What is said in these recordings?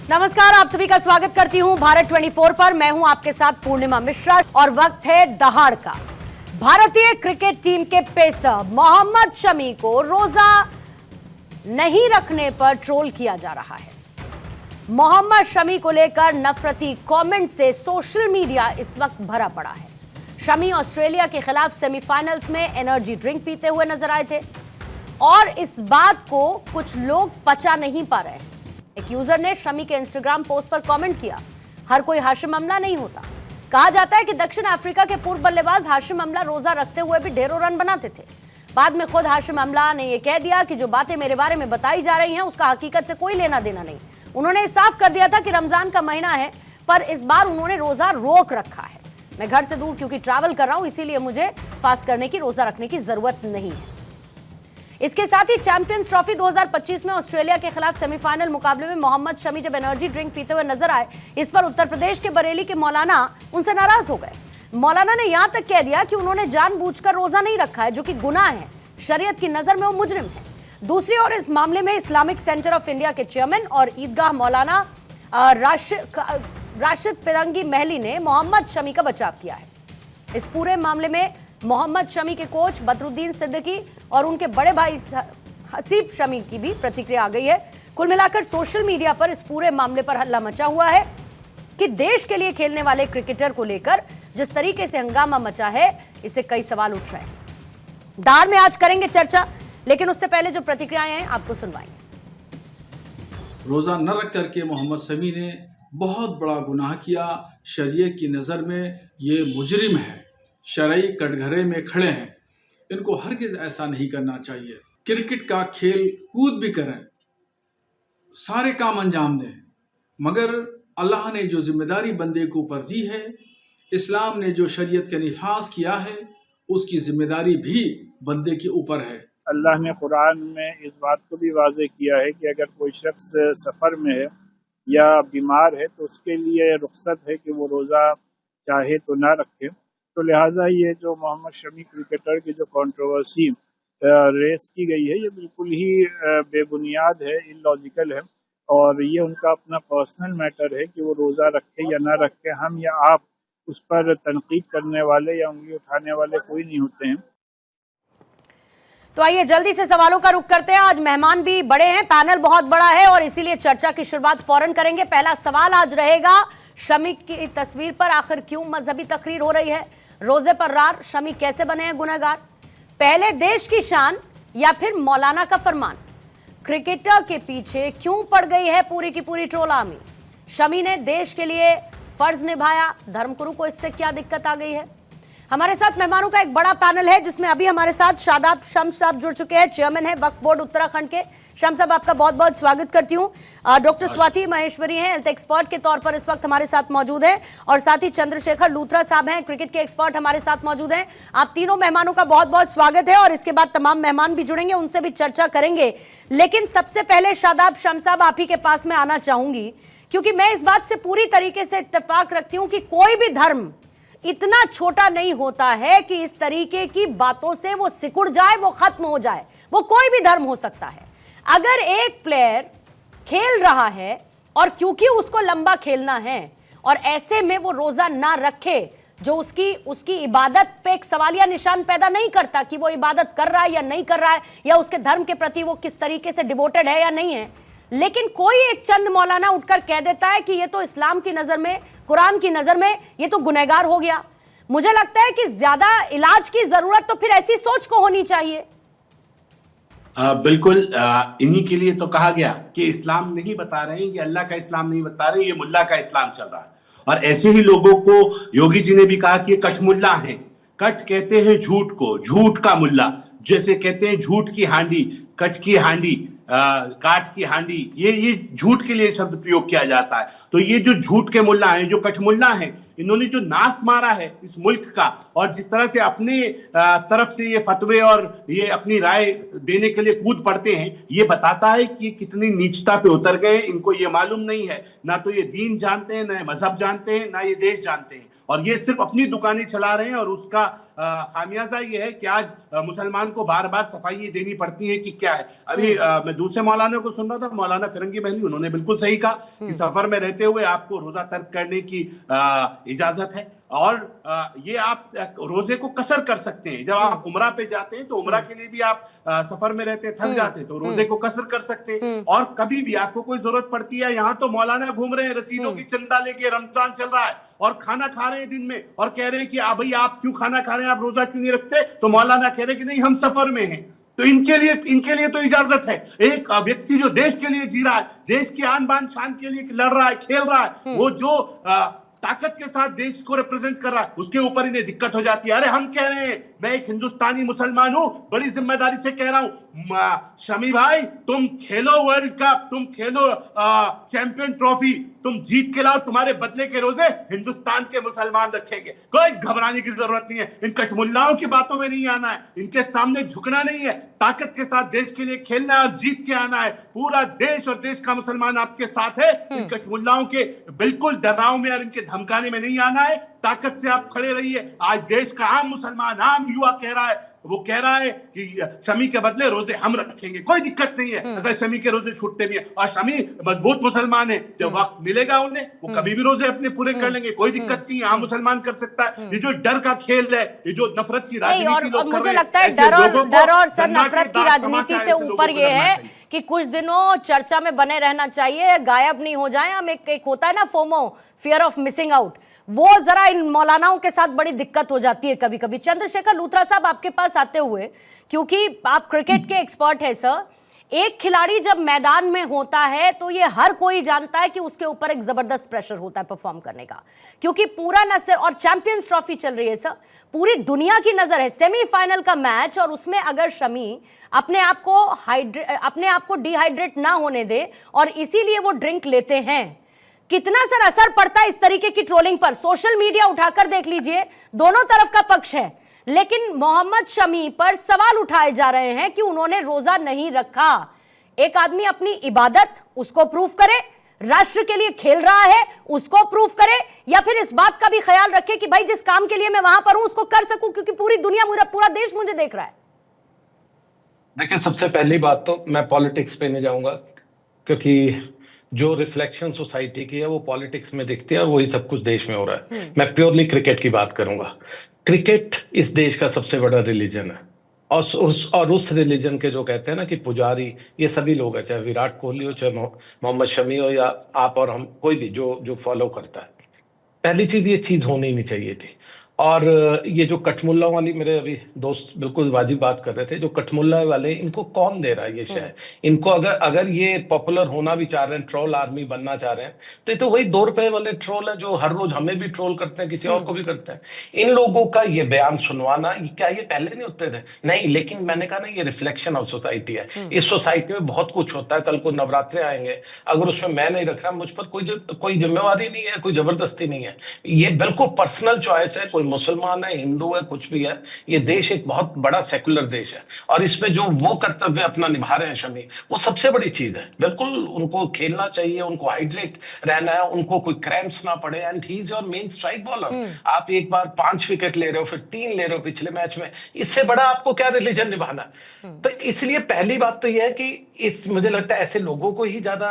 नमस्कार, आप सभी का स्वागत करती हूं भारत 24 पर। मैं हूं आपके साथ पूर्णिमा मिश्रा और वक्त है दहाड़ का। भारतीय क्रिकेट टीम के पेसर मोहम्मद शमी को रोजा नहीं रखने पर ट्रोल किया जा रहा है। मोहम्मद शमी को लेकर नफरती कमेंट से सोशल मीडिया इस वक्त भरा पड़ा है। शमी ऑस्ट्रेलिया के खिलाफ सेमीफाइनल्स में एनर्जी ड्रिंक पीते हुए नजर आए थे और इस बात को कुछ लोग पचा नहीं पा रहे हैं। एक यूजर ने शमी के इंस्टाग्राम पोस्ट पर कमेंट किया, हर कोई हाशिम अमला नहीं होता। कहा जाता है कि दक्षिण अफ्रीका के पूर्व बल्लेबाज हाशिम अमला रोजा रखते हुए भी ढेरों रन बनाते थे। बाद में खुद हाशिम अमला ने यह कह दिया कि जो बातें मेरे बारे में बताई जा रही हैं उसका हकीकत से कोई लेना देना नहीं। उन्होंने साफ कर दिया था कि रमजान का महीना है, पर इस बार उन्होंने रोजा रोक रखा है। मैं घर से दूर क्योंकि ट्रैवल कर रहा हूं, इसीलिए मुझे फास्ट करने की, रोजा रखने की जरूरत नहीं है। इसके साथ ही चैंपियंस ट्रॉफी 2025 में ऑस्ट्रेलिया के खिलाफ सेमीफाइनल मुकाबले में मोहम्मद शमी जब एनर्जी ड्रिंक पीते हुए नजर आए, इस पर उत्तर प्रदेश के बरेली के मौलाना उनसे नाराज हो गए। मौलाना ने यहां तक कह दिया कि उन्होंने जानबूझकर रोजा नहीं रखा है, जो कि गुनाह है। शरीयत की नजर में वो मुजरिम है। दूसरी ओर इस मामले में इस्लामिक सेंटर ऑफ इंडिया के चेयरमैन और ईदगाह मौलाना राशिद फिरंगी महली ने मोहम्मद शमी का बचाव किया है। इस पूरे मामले में मोहम्मद शमी के कोच बदरुद्दीन सिद्दीकी और उनके बड़े भाई हसीब शमी की भी प्रतिक्रिया आ गई है। कुल मिलाकर सोशल मीडिया पर इस पूरे मामले पर हल्ला मचा हुआ है कि देश के लिए खेलने वाले क्रिकेटर को लेकर जिस तरीके से हंगामा मचा है, इससे कई सवाल उठ रहे हैं। दार में आज करेंगे चर्चा, लेकिन उससे पहले जो प्रतिक्रियाएं हैं आपको सुनवाएंगे। रोजा न रख करके मोहम्मद शमी ने बहुत बड़ा गुनाह किया। शरीयत की नज़र में ये मुजरिम है, शरई कटघरे में खड़े हैं। इनको हरगिज ऐसा नहीं करना चाहिए। क्रिकेट का खेल कूद भी करें, सारे काम अंजाम दें, मगर अल्लाह ने जो जिम्मेदारी बंदे को ऊपर दी है, इस्लाम ने जो शरीयत का निफाज किया है, उसकी जिम्मेदारी भी बंदे के ऊपर है। अल्लाह ने कुरान में इस बात को भी वाज़ेह किया है कि अगर कोई शख्स सफ़र में है या बीमार है तो उसके लिए रुख्सत है कि वो रोज़ा चाहे तो ना रखे। तो लिहाजा ये जो मोहम्मद शमी क्रिकेटर की जो कंट्रोवर्सी रेस की गई है, ये बिल्कुल ही बेबुनियाद है, इलॉजिकल है और ये उनका अपना पर्सनल मैटर है कि वो रोज़ा रखे या ना रखे। हम या आप उस पर तनकीद करने वाले या उंगली उठाने वाले कोई नहीं होते हैं। तो आइए जल्दी से सवालों का रुख करते हैं। आज मेहमान भी बड़े हैं, पैनल बहुत बड़ा है और इसीलिए चर्चा की शुरुआत फौरन करेंगे। पहला सवाल आज रहेगा, शमी की तस्वीर पर आखिर क्यों मजहबी तकरीर हो रही है? रोजे पर रार, शमी कैसे बने हैं गुनहगार? पहले देश की शान या फिर मौलाना का फरमान? क्रिकेटर के पीछे क्यों पड़ गई है पूरी की पूरी ट्रोल आर्मी? शमी ने देश के लिए फर्ज निभाया, धर्मगुरु को इससे क्या दिक्कत आ गई है? हमारे साथ मेहमानों का एक बड़ा पैनल है, जिसमें अभी हमारे साथ शादाब शम्स साहब जुड़ चुके हैं, चेयरमैन है वक्फ बोर्ड उत्तराखंड के। शम्स साहब, आपका बहुत बहुत स्वागत करती हूं। डॉक्टर स्वाति महेश्वरी हैं, हेल्थ एक्सपर्ट के तौर पर इस वक्त हमारे साथ मौजूद हैं और साथ ही चंद्रशेखर लूथरा साहब हैं, क्रिकेट के एक्सपर्ट हमारे साथ मौजूद हैं। आप तीनों मेहमानों का बहुत बहुत स्वागत है और इसके बाद तमाम मेहमान भी जुड़ेंगे, उनसे भी चर्चा करेंगे। लेकिन सबसे पहले शादाब शम्स साहब, आप ही के पास में आना चाहूंगी, क्योंकि मैं इस बात से पूरी तरीके से इत्तेफाक रखती हूं कि कोई भी धर्म इतना छोटा नहीं होता है कि इस तरीके की बातों से वो सिकुड़ जाए, वो खत्म हो जाए। वो कोई भी धर्म हो सकता है। अगर एक प्लेयर खेल रहा है और क्योंकि उसको लंबा खेलना है और ऐसे में वो रोजा ना रखे, जो उसकी इबादत पे एक सवालिया निशान पैदा नहीं करता कि वो इबादत कर रहा है या नहीं कर रहा है, या उसके धर्म के प्रति वो किस तरीके से डिवोटेड है या नहीं है। लेकिन कोई एक चंद मौलाना उठकर कह देता है कि ये तो इस्लाम की नजर में, कुरान की नजर में ये तो गुनहगार हो गया। मुझे लगता है कि ज्यादा इलाज की जरूरत तो फिर ऐसी सोच को होनी चाहिए। बिल्कुल, इन्हीं के लिए तो कहा गया कि इस्लाम नहीं बता रहे हैं, कि अल्लाह का इस्लाम नहीं बता रहे, ये मुल्ला का इस्लाम चल रहा है। और ऐसे ही लोगों को योगी जी ने भी कहा कि ये कठ मुल्ला हैं। कठ कहते हैं झूठ को, झूठ का मुल्ला, जैसे कहते हैं झूठ की हांडी, कठ की हांडी, काठ की हांडी, ये झूठ के लिए शब्द प्रयोग किया जाता है। तो ये जो झूठ के मुल्ला हैं, जो कठ मुल्ला हैं, इन्होंने जो नाश मारा है इस मुल्क का, और जिस तरह से अपने तरफ से ये फतवे और ये अपनी राय देने के लिए कूद पड़ते हैं, ये बताता है कि कितनी नीचता पे उतर गए। इनको ये मालूम नहीं है, ना तो ये दीन जानते हैं, ना ये मजहब जानते हैं, ना ये देश जानते हैं, और ये सिर्फ अपनी दुकानें चला रहे हैं। और उसका खामियाजा ये है कि आज मुसलमान को बार बार सफाई देनी पड़ती है कि क्या है। अभी मैं दूसरे मौलाना को सुन रहा था, मौलाना फिरंगी महली, उन्होंने बिल्कुल सही कहा कि सफर में रहते हुए आपको रोजा तर्क करने की इजाजत है, और ये आप रोजे को कसर कर सकते हैं। जब आप उमरा पे जाते हैं तो उमरा के लिए भी आप सफर में रहते थक जाते हैं तो रोजे को कसर कर सकते हैं। और कभी भी आपको कोई जरूरत पड़ती है, यहाँ तो मौलाना घूम रहे हैं रसीदों की चंदा लेके, रमजान चल रहा है और खाना खा रहे हैं दिन में, और कह रहे हैं कि भाई आप क्यों खाना खा रहे हैं, आप रोजा क्यों नहीं रखते? तो मौलाना कह रहे हैं कि नहीं, हम सफर में हैं। तो इनके लिए तो इजाजत है। एक व्यक्ति जो देश के लिए जी रहा है, देश की आन बान शान के लिए लड़ रहा है, खेल रहा है, वो जो ताकत के साथ देश को रिप्रेजेंट कर रहा है, उसके ऊपर इन्हें दिक्कत हो जाती है। अरे हम कह रहे हैं, मैं एक हिंदुस्तानी मुसलमान हूं, बड़ी जिम्मेदारी से कह रहा हूं, शमी भाई तुम खेलो वर्ल्ड कप, तुम खेलो चैंपियन ट्रॉफी, तुम जीत के लाओ, तुम्हारे बदले के रोजे हिंदुस्तान के मुसलमान रखेंगे। कोई घबराने की जरूरत नहीं है, इन कठमुल्लाओं की बातों में नहीं आना है, इनके सामने झुकना नहीं है, ताकत के साथ देश के लिए खेलना है और जीत के आना है। पूरा देश और देश का मुसलमान आपके साथ है। इन कठमुल्लाओं के बिल्कुल डराव में और इनके धमकाने में नहीं आना है, ताकत से आप खड़े रहिए। आज देश का आम मुसलमान, आम युवा कह रहा है, वो कह रहा है कि शमी के बदले रोजे हम रखेंगे, कोई दिक्कत नहीं है अगर शमी के रोजे छूटते भी हैं। और शमी मजबूत मुसलमान है, जब वक्त मिलेगा उन्हें वो कभी भी रोजे अपने पूरे कर लेंगे, कोई दिक्कत नहीं है, आम मुसलमान कर सकता है। ये जो डर का खेल है, ये जो नफरत की राजनीति लोग कर रहे हैं, मुझे लगता है डर और सर नफरत की राजनीति से ऊपर ये है कि कुछ दिनों चर्चा में बने रहना चाहिए, गायब नहीं हो जाए हम। एक होता है ना FOMO, fear of missing out, वो जरा इन मौलानाओं के साथ बड़ी दिक्कत हो जाती है कभी कभी। चंद्रशेखर लूथरा साहब, आपके पास आते हुए, क्योंकि आप क्रिकेट के एक्सपर्ट हैं सर, एक खिलाड़ी जब मैदान में होता है तो ये हर कोई जानता है कि उसके ऊपर एक जबरदस्त प्रेशर होता है परफॉर्म करने का, क्योंकि पूरा न सिर्फ, और चैंपियंस ट्रॉफी चल रही है सर, पूरी दुनिया की नजर है, सेमीफाइनल का मैच, और उसमें अगर शमी अपने आप को डिहाइड्रेट ना होने दे और इसीलिए वो ड्रिंक लेते हैं, कितना सर असर पड़ता है इस तरीके की ट्रोलिंग पर? सोशल मीडिया उठाकर देख लीजिए, दोनों तरफ का पक्ष है, लेकिन मोहम्मद शमी पर सवाल उठाए जा रहे हैं कि उन्होंने रोजा नहीं रखा। एक आदमी अपनी इबादत, उसको प्रूफ करे, राष्ट्र के लिए खेल रहा है, उसको प्रूफ करे, या फिर इस बात का भी ख्याल रखे कि भाई जिस काम के लिए मैं वहां पर हूं उसको कर सकूं, क्योंकि पूरी दुनिया, पूरा देश मुझे देख रहा है। देखिए, सबसे पहली बात तो मैं पॉलिटिक्स पे नहीं जाऊंगा, क्योंकि जो रिफ्लेक्शन सोसाइटी की है वो पॉलिटिक्स में दिखती है और वही सब कुछ देश में हो रहा है। मैं प्योरली क्रिकेट की बात करूंगा। क्रिकेट इस देश का सबसे बड़ा रिलीजन है, और उस रिलीजन के जो कहते हैं ना कि पुजारी, ये सभी लोग हैं, चाहे विराट कोहली हो, चाहे मोहम्मद शमी हो, या आप और हम, कोई भी जो फॉलो करता है। पहली चीज, ये चीज होनी नहीं चाहिए थी। और ये जो कठमुल्ला वाली, मेरे अभी दोस्त बिल्कुल वाजिब बात कर रहे थे, जो कठमुल्ला वाले, इनको कौन दे रहा है ये शय? इनको अगर ये पॉपुलर होना भी चाह रहे हैं, ट्रोल आर्मी बनना चाह रहे हैं, तो ये तो वही 2 रुपए वाले ट्रोल है जो हर रोज हमें भी ट्रोल करते हैं, किसी और को भी करते हैं। इन लोगों का ये बयान सुनवाना, क्या ये पहले नहीं होते थे? नहीं, लेकिन मैंने कहा ना, ये रिफ्लेक्शन ऑफ सोसाइटी है। इस सोसाइटी में बहुत कुछ होता है। कल को नवरात्रे आएंगे, अगर उसमें मैं नहीं रख रहा, मुझ पर कोई जिम्मेवारी नहीं है, कोई जबरदस्ती नहीं है, ये बिल्कुल पर्सनल चॉइस है। मुसलमान है, हिंदू है, कुछ भी है, ये देश एक बहुत बड़ा सेकुलर देश है, और इसमें जो वो कर्तव्य अपना निभा रहे हैं शमी, वो सबसे बड़ी चीज है। बिल्कुल उनको खेलना चाहिए, उनको हाइड्रेट रहना है, उनको कोई क्रैम्प्स ना पड़े, and he is your main strike bowler. आप एक बार 5 विकेट ले रहे हो, फिर 3 ले रहे हो पिछले मैच में, इससे बड़ा आपको क्या रिलीजन निभाना? तो इसलिए पहली बात तो यह है कि मुझे लगता है ऐसे लोगों को ही ज्यादा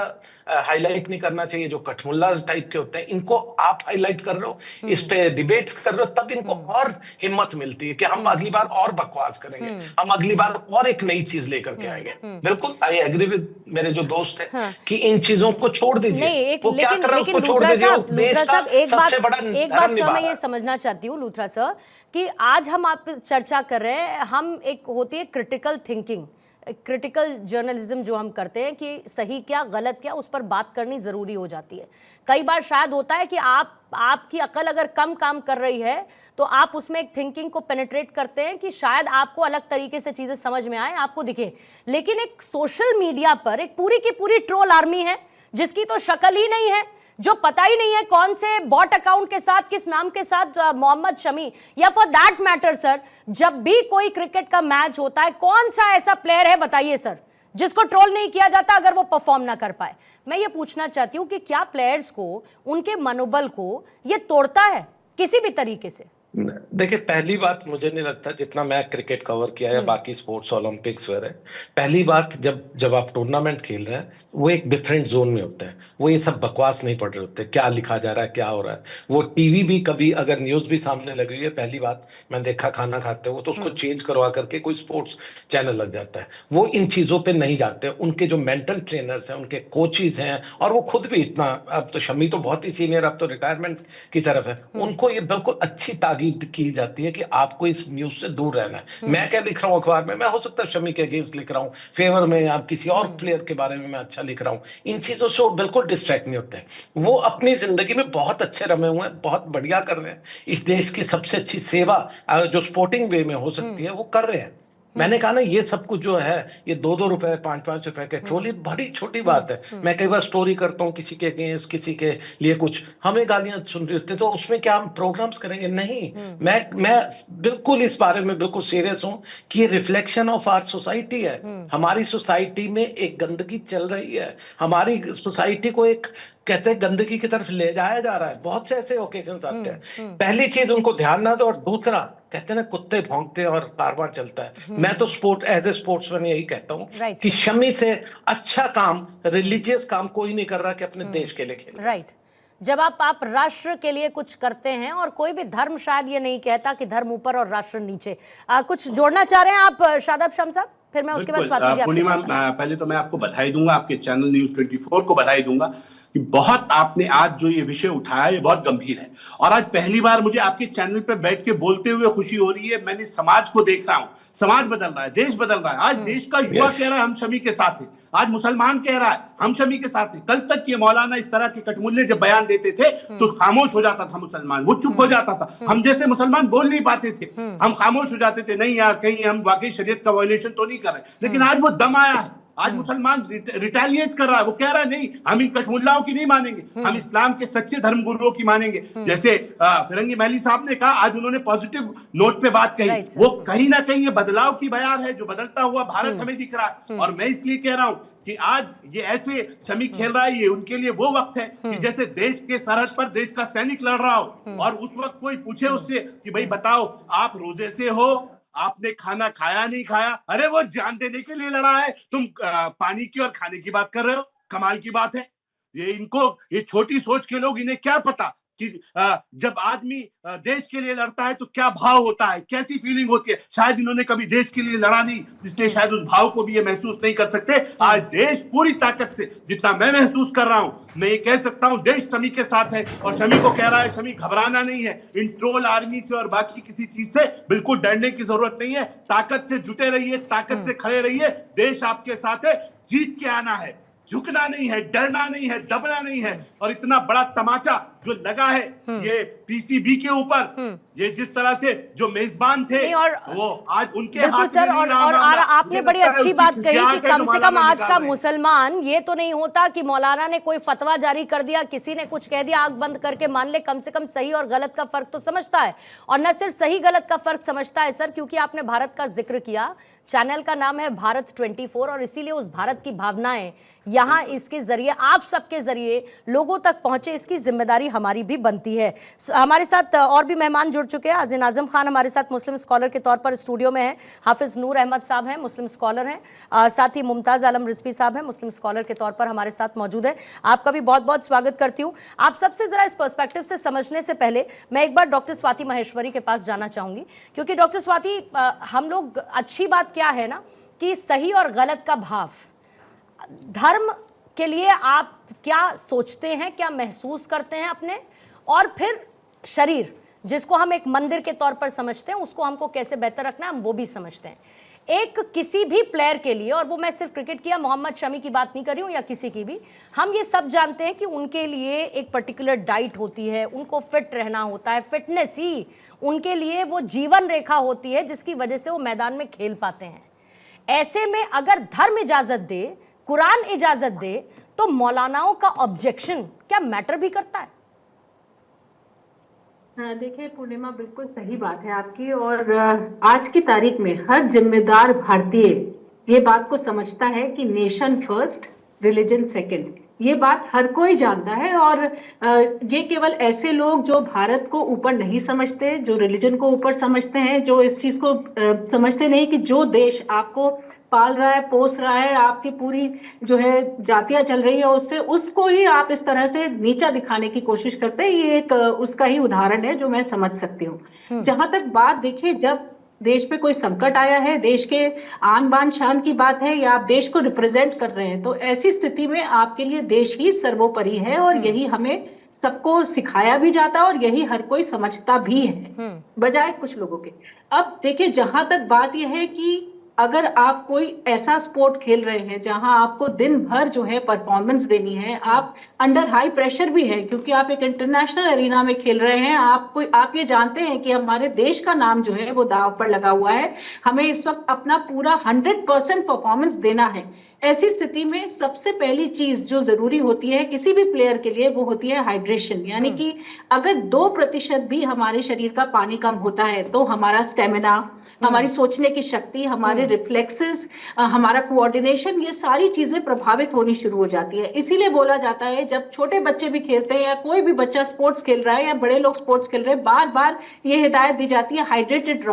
हाईलाइट नहीं करना चाहिए, जो कठमुल्ला टाइप के होते हैं। इनको आप हाईलाइट कर रहे हो, इस पे डिबेट्स कर रहे हो, तब इनको और हिम्मत मिलती है कि हम अगली बार और बकवास करेंगे, हम अगली बार और एक नई चीज लेकर के आएंगे। बिल्कुल आई एग्री विद मेरे जो दोस्त हैं कि इन चीजों को छोड़ दीजिए। वो क्या कर रहे हैं उसको छोड़ दीजिए। एक बात मैं ये समझना चाहती हूँ लूथरा सर, कि आज हम आप चर्चा कर रहे हैं, हम एक होती है क्रिटिकल थिंकिंग, क्रिटिकल जर्नलिज्म जो हम करते हैं कि सही क्या गलत क्या, उस पर बात करनी ज़रूरी हो जाती है। कई बार शायद होता है कि आपकी अकल अगर कम काम कर रही है तो आप उसमें एक थिंकिंग को पेनिट्रेट करते हैं कि शायद आपको अलग तरीके से चीज़ें समझ में आए, आपको दिखे। लेकिन एक सोशल मीडिया पर एक पूरी की पूरी ट्रोल आर्मी है जिसकी तो शक्ल ही नहीं है, जो पता ही नहीं है कौन से बॉट अकाउंट के साथ, किस नाम के साथ मोहम्मद शमी, या फॉर दैट मैटर सर, जब भी कोई क्रिकेट का मैच होता है, कौन सा ऐसा प्लेयर है बताइए सर जिसको ट्रोल नहीं किया जाता अगर वो परफॉर्म ना कर पाए? मैं ये पूछना चाहती हूं कि क्या प्लेयर्स को, उनके मनोबल को ये तोड़ता है किसी भी तरीके से? देखिए, पहली बात, मुझे नहीं लगता, जितना मैं क्रिकेट कवर किया या बाकी स्पोर्ट्स ओलंपिक्स वगैरह, पहली बात, जब आप टूर्नामेंट खेल रहे हैं वो एक डिफरेंट जोन में होते हैं, वो ये सब बकवास नहीं पढ़ रहे होते, क्या लिखा जा रहा है, क्या हो रहा है। वो टीवी भी कभी अगर न्यूज़ भी सामने लगी हुई है, पहली बात मैं देखा खाना खाते हो तो उसको चेंज करवा करके कोई स्पोर्ट्स चैनल लग जाता है। वो इन चीज़ों पे नहीं जाते। उनके जो मेंटल ट्रेनर्स हैं, उनके कोचेज हैं, और वो खुद भी इतना, अब तो शमी तो बहुत ही सीनियर, अब तो रिटायरमेंट की तरफ है, उनको ये बिल्कुल अच्छी ताकीद की जाती है कि आपको इस न्यूज से दूर रहना है। मैं क्या लिख रहा हूँ अखबार में, मैं हो सकता है शमी के अगेंस्ट लिख रहा हूँ, फेवर में, आप किसी और प्लेयर के बारे में मैं अच्छा लिख रहा हूँ, इन चीजों से वो बिल्कुल डिस्ट्रैक्ट नहीं होते हैं। वो अपनी जिंदगी में बहुत अच्छे रमे हुए हैं, बहुत बढ़िया कर रहे हैं, इस देश की सबसे अच्छी सेवा जो स्पोर्टिंग वे में हो सकती है वो कर रहे हैं। मैंने कहा ना, ये सब कुछ जो है, ये 2-2 रुपए 5-5 रुपए के ट्रोल, ये बड़ी छोटी बात है। मैं कई बार स्टोरी करता हूँ किसी के अगेंस्ट, किसी के लिए कुछ, हमें गालियां सुन रही होती, तो उसमें क्या हम प्रोग्राम्स करेंगे? नहीं। मैं बिल्कुल इस बारे में बिल्कुल सीरियस हूँ कि ये रिफ्लेक्शन ऑफ आवर सोसाइटी है। हमारी सोसाइटी में एक गंदगी चल रही है, हमारी सोसाइटी को एक, कहते हैं, गंदगी की तरफ ले जाया जा रहा है। बहुत से ऐसे ओकेजन आते हैं, पहली चीज उनको ध्यान ना दो, और दूसरा, कहते हैं ना, कुत्ते भौंकते और कारवां चलता है। मैं तो एज ए स्पोर्ट्समैन यही कहता हूँ कि शमी से अच्छा काम, रिलीजियस काम कोई नहीं कर रहा कि अपने देश के लिए खेले। राइट। जब आप राष्ट्र के लिए कुछ करते हैं, और कोई भी धर्म शायद ये नहीं कहता कि धर्म ऊपर और राष्ट्र नीचे। कुछ जोड़ना चाह रहे हैं आप शादाब शम साहब? फिर मैं उसके बाद स्वाति जी। पूर्णिमा, पहले तो मैं आपको बधाई दूंगा, आपके चैनल न्यूज़ 24 को बधाई दूंगा कि बहुत आपने आज जो ये विषय उठाया ये बहुत गंभीर है, और आज पहली बार मुझे आपके चैनल पे बैठ के बोलते हुए खुशी हो रही है। मैंने समाज को देख रहा हूँ, समाज बदल रहा है, देश बदल रहा है। आज देश का युवा कह रहा है हम शमी के साथ हैं, आज मुसलमान कह रहा है हम शमी के साथ हैं। कल तक ये मौलाना इस तरह के कटमुल्ले जब बयान देते थे तो खामोश हो जाता था मुसलमान, वो चुप हो जाता था, हम जैसे मुसलमान बोल नहीं पाते थे, हम खामोश हो जाते थे, नहीं यार कहीं हम वाकई शरीयत का वायलेशन तो नहीं कर रहे। लेकिन आज वो दम आया है, आज मुसलमान रिटेलिएट कर रहा है, वो कह रहा है नहीं, हम इन कठमुल्लाओं की नहीं मानेंगे, हम इस्लाम के सच्चे धर्म गुरुओं की मानेंगे। जैसे फिरंगी महली साहब ने कहा, आज उन्होंने पॉजिटिव नोट पे बात कही, वो कहीं ना कहीं ये बदलाव की बयान है, जो बदलता हुआ भारत हमें दिख रहा है। और मैं इसलिए कह रहा हूं कि आज ये ऐसे शमी खेल रहा है, ये उनके लिए वो वक्त है कि जैसे देश के सरहद पर देश का सैनिक लड़ रहा हो, और उस वक्त कोई पूछे उससे कि भाई बताओ आप रोजे से हो, आपने खाना खाया नहीं खाया, अरे वो जान देने के लिए लड़ा है, तुम पानी की और खाने की बात कर रहे हो, कमाल की बात है। ये छोटी सोच के लोग, इन्हें क्या पता कि जब आदमी देश के लिए लड़ता है तो क्या भाव होता है, कैसी फीलिंग होती है। शायद इन्होंने कभी देश के लिए लड़ा नहीं, इसलिए शायद उस भाव को भी ये महसूस नहीं कर सकते। आज देश पूरी ताकत से, जितना मैं महसूस कर रहा हूं, मैं ये कह सकता हूं देश शमी के साथ है, और शमी को कह रहा है शमी घबराना नहीं है, इन ट्रोल आर्मी से और बाकी किसी चीज से बिल्कुल डरने की जरूरत नहीं है। ताकत से जुटे रहिए, ताकत से खड़े रहिए, देश आपके साथ है, जीत के आना है, झुकना नहीं है, डरना नहीं है, दबना नहीं है। और इतना बड़ा तमाचा जो लगा है ये पीसीबी के ऊपर, ये जिस तरह से जो मेजबान थे वो आज उनके हाथ सर, में और आपने बड़ी अच्छी बात कही कि कम से कम आज का मुसलमान ये तो नहीं होता कि मौलाना ने कोई फतवा जारी कर दिया, किसी ने कुछ कह दिया, आंख बंद करके मान ले। कम से कम सही और गलत का फर्क तो समझता है, और न सिर्फ सही गलत का फर्क समझता है सर, क्योंकि आपने भारत का जिक्र किया, चैनल का नाम है भारत 24, और इसीलिए उस भारत की भावनाएं यहाँ इसके जरिए, आप सबके जरिए लोगों तक पहुंचे, इसकी जिम्मेदारी हमारी भी बनती है। हमारे साथ और भी मेहमान जुड़ चुके हैं। अजीन आजम खान हमारे साथ मुस्लिम स्कॉलर के तौर पर स्टूडियो में हैं, हाफिज नूर अहमद साहब हैं, मुस्लिम स्कॉलर हैं, साथ ही मुमताज़ आलम रिजवी साहब हैं, मुस्लिम स्कॉलर के तौर पर हमारे साथ मौजूद है। आपका भी बहुत बहुत स्वागत करती हूँ। आप सबसे ज़रा इस पर्सपेक्टिव से समझने से पहले मैं एक बार डॉक्टर स्वाति माहेश्वरी के पास जाना चाहूँगी, क्योंकि डॉक्टर स्वाति, हम लोग, अच्छी बात क्या है ना कि सही और गलत का भाव, धर्म के लिए आप क्या सोचते हैं, क्या महसूस करते हैं अपने, और फिर शरीर जिसको हम एक मंदिर के तौर पर समझते हैं, उसको हमको कैसे बेहतर रखना है, हम वो भी समझते हैं। एक किसी भी प्लेयर के लिए, और वो मैं सिर्फ क्रिकेट की या मोहम्मद शमी की बात नहीं कर रही हूँ या किसी की भी, हम ये सब जानते हैं कि उनके लिए एक पर्टिकुलर डाइट होती है, उनको फिट रहना होता है, फिटनेस ही उनके लिए वो जीवन रेखा होती है जिसकी वजह से वो मैदान में खेल पाते हैं। ऐसे में अगर धर्म इजाजत दे कुरान इजाजत दे तो मौलानाओं का ऑब्जेक्शन क्या मैटर भी करता है? देखिए पूर्णिमा, बिल्कुल सही बात है आपकी। और आज की तारीख में हर जिम्मेदार भारतीय ये बात को समझता है कि नेशन फर्स्ट, रिलीजन सेकंड। ये बात हर कोई जानता है। और ये केवल ऐसे लोग जो भारत को ऊपर नहीं समझते, जो रिलीजन को ऊपर समझते हैं, जो इस चीज को समझते नहीं कि जो देश आपको पाल रहा है, पोस रहा है, आपकी पूरी जो है जातियां चल रही है उससे, उसको ही आप इस तरह से नीचा दिखाने की कोशिश करते हैं। ये एक उसका ही उदाहरण है जो मैं समझ सकती हूँ। जहां तक बात देखिए, जब देश पे कोई संकट आया है, देश के आन बान शान की बात है, या आप देश को रिप्रेजेंट कर रहे हैं, तो ऐसी स्थिति में आपके लिए देश ही सर्वोपरि है। और यही हमें सबको सिखाया भी जाता है और यही हर कोई समझता भी है, बजाय कुछ लोगों के। अब देखिए, जहां तक बात यह है कि अगर आप कोई ऐसा स्पोर्ट खेल रहे हैं जहां आपको दिन भर जो है परफॉर्मेंस देनी है, आप अंडर हाई प्रेशर भी है क्योंकि आप एक इंटरनेशनल एरिना में खेल रहे हैं, आप ये जानते हैं कि हमारे देश का नाम जो है वो दांव पर लगा हुआ है, हमें इस वक्त अपना पूरा 100% परफॉर्मेंस देना है। ऐसी स्थिति में सबसे पहली चीज जो जरूरी होती है किसी भी प्लेयर के लिए, वो होती है हाइड्रेशन। यानी कि अगर 2% भी हमारे शरीर का पानी कम होता है तो हमारा स्टेमिना, हमारी सोचने की शक्ति, हमारे रिफ्लेक्सेस, हमारा कोऑर्डिनेशन, ये सारी चीजें प्रभावित होनी शुरू हो जाती है। इसीलिए बोला जाता है जब छोटे बच्चे भी खेलते हैं या कोई भी बच्चा स्पोर्ट्स खेल रहा है या बड़े लोग स्पोर्ट्स खेल रहे हैं, बार बार ये हिदायत दी जाती है हाइड्रेटेड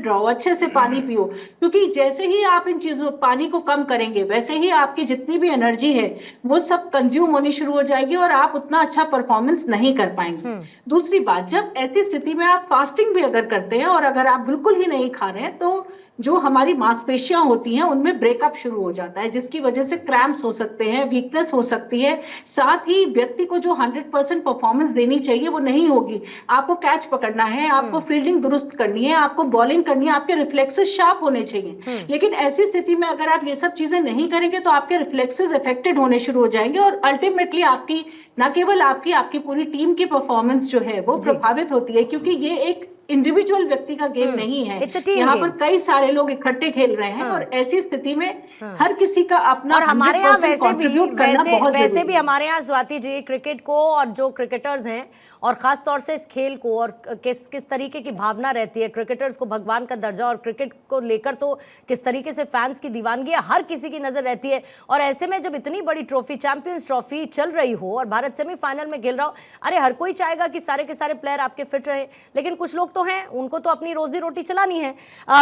रहो, अच्छे से पानी पियो। क्योंकि जैसे ही आप इन चीजों पानी को कम करेंगे, वैसे ही आपकी जितनी भी एनर्जी है वो सब कंज्यूम होनी शुरू हो जाएगी और आप उतना अच्छा परफॉर्मेंस नहीं कर पाएंगे। दूसरी बात, जब ऐसी स्थिति में आप फास्टिंग भी अगर करते हैं और अगर आप बिल्कुल ही नहीं खा रहे हैं, तो जो हमारी मांसपेशियां होती हैं उनमें ब्रेकअप शुरू हो जाता है, जिसकी वजह से क्रैम्प्स हो सकते हैं, वीकनेस हो सकती है। साथ ही व्यक्ति को जो 100% परफॉर्मेंस देनी चाहिए वो नहीं होगी। आपको कैच पकड़ना है, आपको फील्डिंग दुरुस्त करनी है, आपको बॉलिंग करनी है, आपके रिफ्लेक्सेस शार्प होने चाहिए। लेकिन ऐसी स्थिति में अगर आप ये सब चीजें नहीं करेंगे तो आपके रिफ्लेक्सेस अफेक्टेड होने शुरू हो जाएंगे और अल्टीमेटली आपकी, ना केवल आपकी पूरी टीम की परफॉर्मेंस जो है वो प्रभावित होती है। क्योंकि ये एक इंडिविजुअल व्यक्ति का गेम नहीं है, यहाँ पर कई सारे लोग इकट्ठे खेल रहे हैं। और ऐसी स्थिति में हर किसी का अपना, और हमारे यहाँ वैसे भी है। हमारे यहाँ स्वाति जी, क्रिकेट को और जो क्रिकेटर्स हैं और खास तौर से इस खेल को और किस तरीके की भावना रहती है, क्रिकेटर्स को भगवान का दर्जा और क्रिकेट को लेकर तो किस तरीके से फैंस की दीवानगी हर किसी की नजर रहती है। और ऐसे में जब इतनी बड़ी ट्रॉफी, चैंपियंस ट्रॉफी चल रही हो और भारत सेमीफाइनल में खेल रहा हो, अरे हर कोई चाहेगा कि सारे के सारे प्लेयर आपके फिट रहे, लेकिन कुछ लोग तो हैं, उनको तो अपनी रोजी रोटी चलानी है।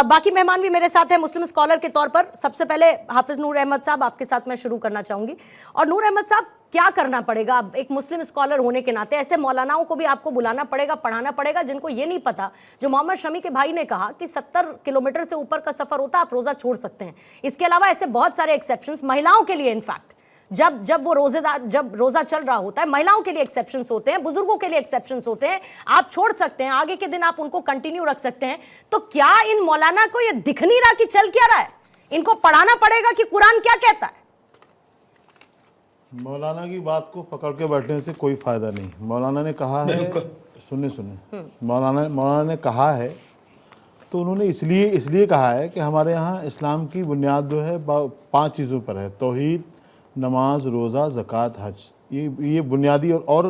बाकी मेहमान भी मेरे साथ हैं मुस्लिम स्कॉलर के तौर पर। सबसे पहले हाफिज नूर अहमद साहब, आपके साथ मैं शुरू करना चाहूंगी। और नूर अहमद साहब, क्या करना पड़ेगा अब एक मुस्लिम स्कॉलर होने के नाते? ऐसे मौलानाओं को भी आपको बुलाना पड़ेगा, पढ़ाना पड़ेगा, जिनको ये नहीं पता, जो मोहम्मद शमी के भाई ने कहा कि 70 किलोमीटर से ऊपर का सफर होता आप रोजा छोड़ सकते हैं। इसके अलावा ऐसे बहुत सारे एक्सेप्शंस महिलाओं के लिए, इनफैक्ट जब रोजा चल रहा होता है, महिलाओं के लिए एक्सेप्शंस होते हैं, बुजुर्गों के लिए एक्सेप्शंस होते हैं, आप छोड़ सकते हैं, आगे के दिन आप उनको कंटिन्यू रख सकते हैं। तो क्या इन मौलाना को ये दिख नहीं रहा कि चल क्या रहा है? इनको पढ़ाना पड़ेगा कि कुरान क्या कहता है। मौलाना की बात को पकड़ के बैठने से कोई फायदा नहीं। मौलाना ने कहा है, सुनिए मौलाना ने कहा है, तो उन्होंने इसलिए कहा है कि हमारे यहाँ इस्लाम की बुनियाद जो है 5 चीज़ों पर है: तौहीद, नमाज, रोज़ा, ज़कात, हज। ये बुनियादी। और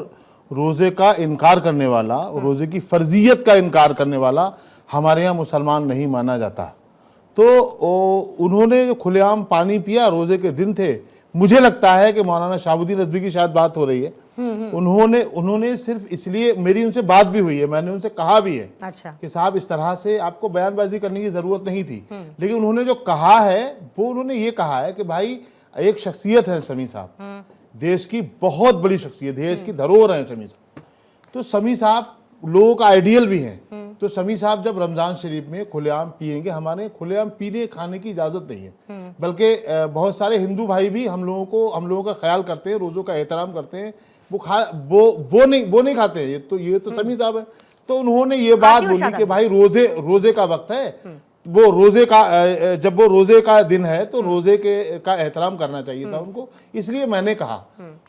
रोज़े का इनकार करने वाला, रोज़े की फ़र्जियत का इनकार करने वाला हमारे यहाँ मुसलमान नहीं माना जाता। तो उन्होंने जो खुलेआम पानी पिया, रोज़े के दिन थे, मुझे लगता है कि मौलाना शहाबुद्दीन रिजवी की शायद बात हो रही है, उन्होंने सिर्फ इसलिए, मेरी उनसे बात भी हुई है, मैंने उनसे कहा भी है कि साहब इस तरह से आपको बयानबाजी करने की ज़रूरत नहीं थी। लेकिन उन्होंने जो कहा है वो उन्होंने ये कहा है कि भाई एक शख्सियत है शमी साहब, देश की बहुत बड़ी शख्सियत, देश की धरोहर है शमी साहब। तो शमी साहब लोगों का आइडियल भी हैं। तो शमी साहब जब रमज़ान शरीफ में खुलेआम पिएंगे, हमारे खुलेआम पीने खाने की इजाज़त नहीं है, बल्कि बहुत सारे हिंदू भाई भी हम लोगों का ख्याल करते हैं, रोज़ों का एहतराम करते हैं, वो नहीं खाते हैं। ये तो शमी साहब है। तो उन्होंने ये बात बोली कि भाई रोज़े का वक्त है, वो जब वो रोजे का दिन है तो रोजे का एहतराम करना चाहिए था उनको, इसलिए मैंने कहा।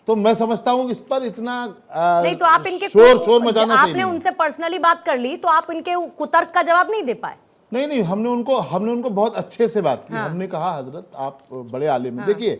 तो मैं समझता हूँ इस पर इतना नहीं, तो आप इनके शोर मचाना चाहिए। आपने उनसे पर्सनली बात कर ली तो आप इनके कुतर्क का जवाब नहीं दे पाए। नहीं, हमने उनको बहुत अच्छे से बात की। हमने कहा हजरत आप बड़े आलिम हैं। देखिए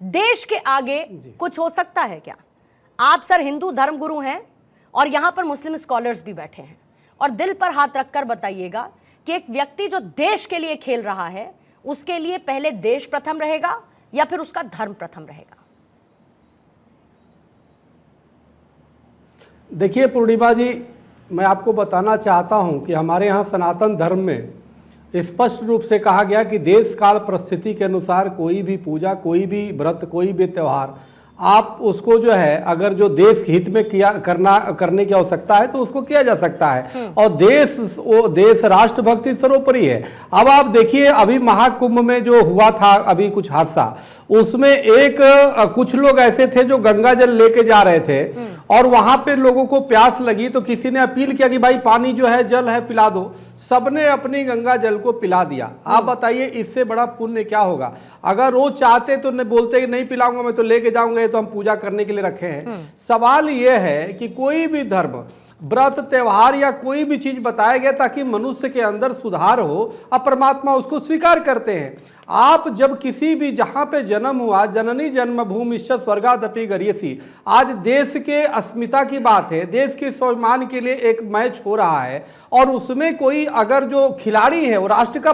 देश के आगे कुछ हो सकता है क्या? आप सर हिंदू धर्मगुरु हैं और यहां पर मुस्लिम स्कॉलर्स भी बैठे हैं, और दिल पर हाथ रखकर बताइएगा कि एक व्यक्ति जो देश के लिए खेल रहा है, उसके लिए पहले देश प्रथम रहेगा या फिर उसका धर्म प्रथम रहेगा? देखिए पूर्णिमा जी, मैं आपको बताना चाहता हूं कि हमारे यहाँ सनातन धर्म में स्पष्ट रूप से कहा गया कि देश काल परिस्थिति के अनुसार कोई भी पूजा, कोई भी व्रत, कोई भी त्यौहार आप उसको जो है अगर जो देश हित में करने की आवश्यकता है तो उसको किया जा सकता है। और देश राष्ट्रभक्ति सर्वोपरि है। अब आप देखिए अभी महाकुंभ में जो हुआ था अभी कुछ हादसा, उसमें कुछ लोग ऐसे थे जो गंगा जल लेके जा रहे थे और वहां पे लोगों को प्यास लगी तो किसी ने अपील किया कि भाई पानी जो है जल है पिला दो, सबने अपनी गंगा जल को पिला दिया। आप बताइए इससे बड़ा पुण्य क्या होगा? अगर वो चाहते तो नहीं बोलते कि नहीं पिलाऊंगा मैं तो लेके जाऊंगा, ये तो हम पूजा करने के लिए रखे हैं। सवाल ये है कि कोई भी धर्म, व्रत, त्योहार या कोई भी चीज बताया गया ताकि मनुष्य के अंदर सुधार हो, अब परमात्मा उसको स्वीकार करते हैं। आप जब किसी भी जहां पे जन्म हुआ, जननी जन्मभूमि स्वर्गादपि गरीयसी, आज देश के अस्मिता की बात है, देश के स्वाभिमान के लिए एक मैच हो रहा है और उसमें कोई अगर जो खिलाड़ी है वो राष्ट्र का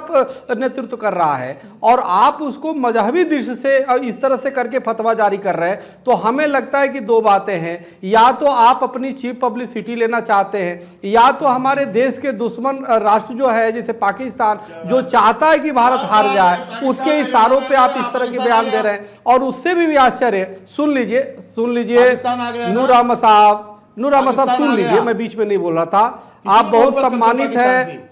नेतृत्व कर रहा है और आप उसको मजहबी दृष्टि से इस तरह से करके फतवा जारी कर रहे हैं, तो हमें लगता है कि दो बातें हैं। या तो आप अपनी चीप पब्लिसिटी लेना चाहते हैं, या तो हमारे देश के दुश्मन राष्ट्र जो है जैसे पाकिस्तान, जो चाहता है कि भारत हार जाए, उसके इशारों पे आप इस तरह के बयान दे रहे हैं। और उससे भी आश्चर्य, सुन लीजिए नूर अहमद साहब सुन लीजिए, मैं बीच में नहीं बोल रहा था। आप बहुत सम्मानित हैं,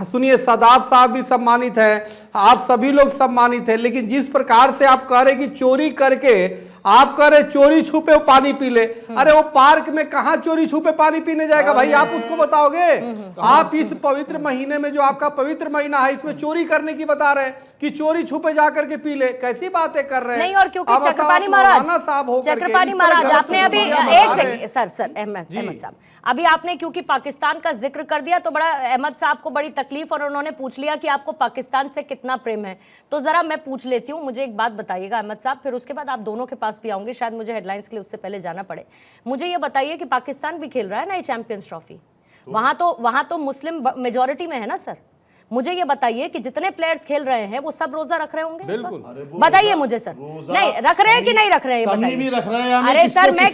सुनिए सदाब साहब भी सम्मानित हैं, आप सभी लोग सम्मानित हैं, लेकिन जिस प्रकार से आप कह रहे कि चोरी करके आप कह रहे चोरी छुपे पानी पी ले, अरे वो पार्क में कहां चोरी छुपे पानी पीने जाएगा भाई? आप उसको बताओगे? आप इस पवित्र महीने में जो आपका पवित्र महीना है इसमें चोरी करने की बता रहे हैं कि चोरी छुपे जाकर के पी ले, कैसी बातें कर रहे हैं? नहीं, और क्योंकि चक्रपाणी महाराज आपने अभी एक सेकंड सर अहमद साहब, अभी आपने क्योंकि पाकिस्तान का जिक्र कर दिया तो बड़ा अहमद साहब को बड़ी तकलीफ और उन्होंने पूछ लिया कि आपको पाकिस्तान से कितना प्रेम है। तो जरा मैं पूछ लेती हूँ, मुझे एक बात बताइएगा अहमद साहब, फिर उसके बाद आप दोनों के पास भी आऊंगे, शायद मुझे हेडलाइंस के लिए उससे पहले जाना पड़े। मुझे ये बताइए कि पाकिस्तान भी खेल रहा है ना ये चैंपियंस ट्रॉफी, वहां तो मुस्लिम मेजोरिटी में है ना सर। मुझे ये बताइए कि जितने प्लेयर्स खेल रहे हैं वो सब रोजा रख रहे होंगे? बिल्कुल। बताइए मुझे सर, नहीं रख रहे हैं कि नहीं रख रहे हैं? अरे सर मैं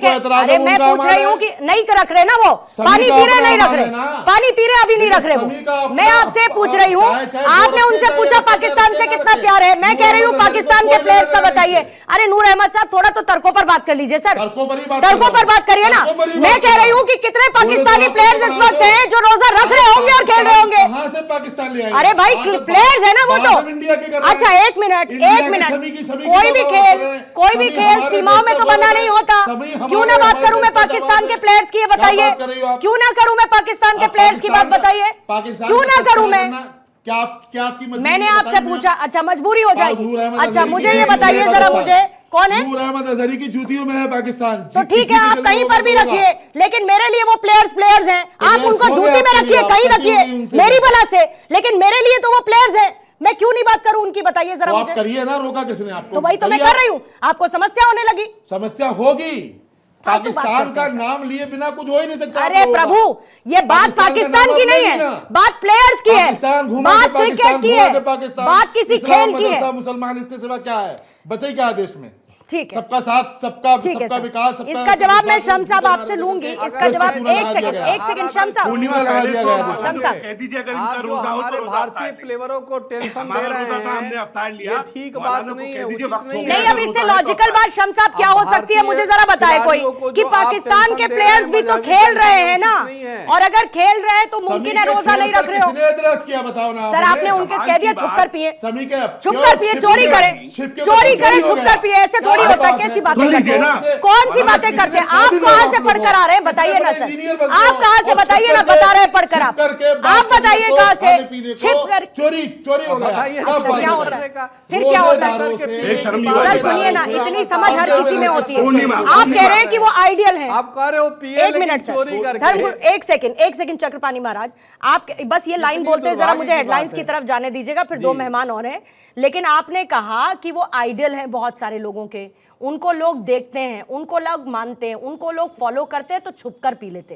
पूछ रही हूँ कि नहीं रख रहे ना, वो पानी पी रहे नहीं रख रहे, पानी पी रहे अभी नहीं रख रहे वो। मैं आपसे पूछ रही हूँ, आपने उनसे पूछा पाकिस्तान से कितना प्यार है, मैं कह रही हूँ पाकिस्तान के प्लेयर्स का बताइए। अरे नूर अहमद साहब थोड़ा तो तर्कों पर बात कर लीजिए सर, तर्कों पर बात करिए ना। मैं कह रही हूँ कि कितने पाकिस्तानी प्लेयर्स इस वक्त हैं जो रोजा रख रहे होंगे और खेल रहे होंगे? अरे भाई प्लेयर्स है ना वो तो। अच्छा एक मिनट, कोई भी खेल सीमाओं में तो बना नहीं होता। क्यों ना बात करूं मैं पाकिस्तान के प्लेयर्स की, ये बताइए? क्यों ना करूं मैं पाकिस्तान के प्लेयर्स की बात, बताइए क्यों ना करूं मैं? क्या आपकी मैंने आपसे पूछा? अच्छा मजबूरी हो जाएगी। अच्छा मुझे ये बताइए जरा, मुझे कौन है? नूर अहमद अजहरी की जूतियों में है पाकिस्तान। तो ठीक है आप कहीं पर भी रखिए, लेकिन मेरे लिए वो प्लेयर्स हैं। आप उनको जूती में रखिए, कहीं रखिए मेरी भला से, लेकिन मेरे लिए तो वो प्लेयर्स हैं। मैं क्यों नहीं बात करूं उनकी, बताइए जरा मुझे। आप करिए ना, रोका किसने आपको? तो वही तो मैं कर रही हूं, आपको समस्या होने लगी। समस्या होगी, पाकिस्तान का नाम लिए बिना कुछ हो ही नहीं सकता। अरे प्रभु, ये बात पाकिस्तान की नहीं है, बात प्लेयर्स की है, बात क्रिकेट की है, बात किसी खेल की है। मुसलमान इसके सिवा क्या है? बचे क्या देश में? ठीक है, सबका साथ, सबका विकास। इसका जवाब मैं शम्स साहब आपसे लूंगी। इसका जवाब एक सेकंड शम्स साहब, भारतीय प्लेयरों को टेंशन दे रहे हैं, ठीक बात नहीं है, उचित नहीं है। नहीं अब इससे लॉजिकल बात शम्स साहब क्या हो सकती है, मुझे जरा बताए कोई कि पाकिस्तान के प्लेयर्स भी तो खेल रहे हैं ना, और अगर खेल रहे हैं तो मुमकिन है रोजा नहीं रख रहे हो। बताओ ना सर आपने उनके कह दिया छुप कर पिए, चोरी करें छुप कर पिए, ऐसे होता है? कैसी बातें करते हैं? कौन सी बातें करते हैं आप? कहां से पढ़कर आ रहे हैं बताइए ना सर, आप कहां से बताइए ना, बता रहे हैं पढ़कर आप बताइए कहां से? छिप कर चोरी हो गया, क्या होता है? फिर क्या होता है? सर सुनिए ना, इतनी समझ हर किसी में होती है। आप कह रहे हैं कि वो आइडियल है, आप कह रहे हो पिए, एक मिनट सर, एक सेकंड चक्रपाणी महाराज, आप बस ये लाइन बोलते जरा मुझे हेडलाइंस की तरफ जाने दीजिएगा, फिर दो मेहमान और हैं। लेकिन आपने कहा कि वो आइडियल हैं बहुत सारे लोगों के, उनको लोग देखते हैं, उनको लोग मानते हैं, उनको लोग फॉलो करते हैं, तो छुपकर पी लेते।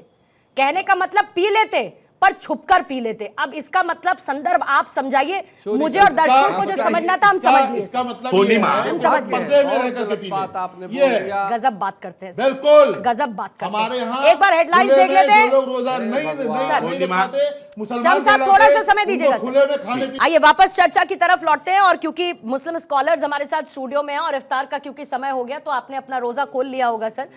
कहने का मतलब पी लेते, पर छुपकर पी लेते। अब इसका मतलब संदर्भ आप समझाइए मुझे और दर्शकों को, जो समझना था हम समझ लिए। इसका मतलब पूर्णिमा, ये है, हम समझ गए। पर्दे में रह करके पी बात ले। आपने ये बोल है। दिया। गजब बात करते हैं, बिल्कुल गजब बात करते हमारे हैं। यहाँ एक बार हेडलाइंस खुले देख में लेते हैं। जो लोग रोजा नहीं रख पाते, मुसलमान शम्स साहब कहलाते, थोड़ा सा समय दीजिएगा उनको खुले में खाने पीने। आइए वापस चर्चा की तरफ लौटते हैं। और क्योंकि मुस्लिम स्कॉलर्स हमारे साथ स्टूडियो में हैं और इफ्तार का क्योंकि समय हो गया, तो आपने अपना रोजा खोल लिया होगा सर।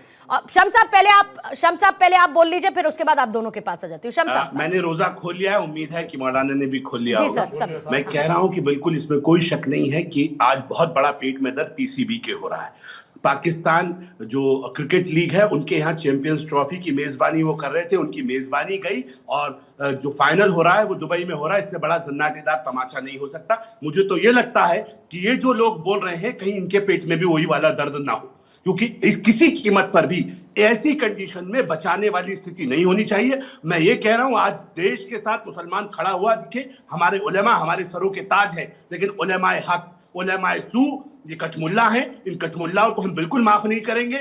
शम्स साहब पहले आप बोल लीजिए, फिर उसके बाद आप दोनों के पास आ जाती हूँ। शम्स साहब, मैंने रोजा खोल लिया है, उम्मीद है कि मौलाना ने भी खोल लिया जी होगा। सर, सब। मैं कह रहा हूं कि बिल्कुल इसमें कोई शक नहीं है कि आज बहुत बड़ा पेट में दर्द पीसीबी के हो रहा है। पाकिस्तान जो क्रिकेट लीग है, उनके यहाँ चैंपियंस ट्रॉफी की मेजबानी वो कर रहे थे, उनकी मेजबानी गई और जो फाइनल हो रहा है वो दुबई में हो रहा है। इससे बड़ा सन्नाटेदार तमाचा नहीं हो सकता। मुझे तो ये लगता है कि ये जो लोग बोल रहे हैं, कहीं इनके पेट में भी वही वाला दर्द ना हो, क्योंकि किसी कीमत पर भी ऐसी कंडीशन में बचाने वाली स्थिति नहीं होनी चाहिए। मैं ये कह रहा हूं, आज देश के साथ मुसलमान खड़ा हुआ दिखे। हमारे उलेमा हमारे सरों के ताज है, लेकिन उलेमाए हक, उलेमाए सू ये कठमुल्ला हैं। इन कठमुल्लाओं को हम बिल्कुल माफ नहीं करेंगे।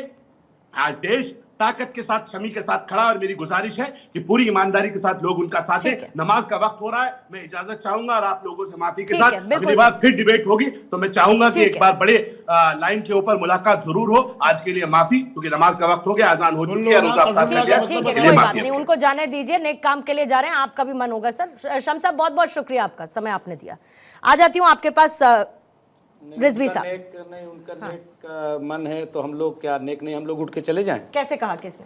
आज देश ताकत के साथ, शमी के साथ खड़ा, और मेरी गुजारिश है कि पूरी ईमानदारी के साथ लोग उनका साथ दें। नमाज का वक्त हो रहा है, मैं इजाजत चाहूंगा और आप लोगों से माफी के साथ अगली बार फिर डिबेट होगी तो मैं चाहूंगा कि एक बार बड़े लाइन के ऊपर मुलाकात जरूर हो। आज के लिए माफी, क्योंकि नमाज का वक्त हो गया, अजान हो चुकी है, रोजा अफ्तार कर लिया। ठीक है, कोई बात नहीं, उनको जाने दीजिए, नेक काम के लिए जा रहे हैं, आपका भी मन होगा सर। शम्स साहब बहुत बहुत शुक्रिया, आपका समय आपने दिया। आ जाती हूँ आपके पास रिजवी साहब। उनका नेक मन है तो हम लोग क्या नेक नहीं, हम लोग उठ के चले जाएं? कैसे कहा? कैसे?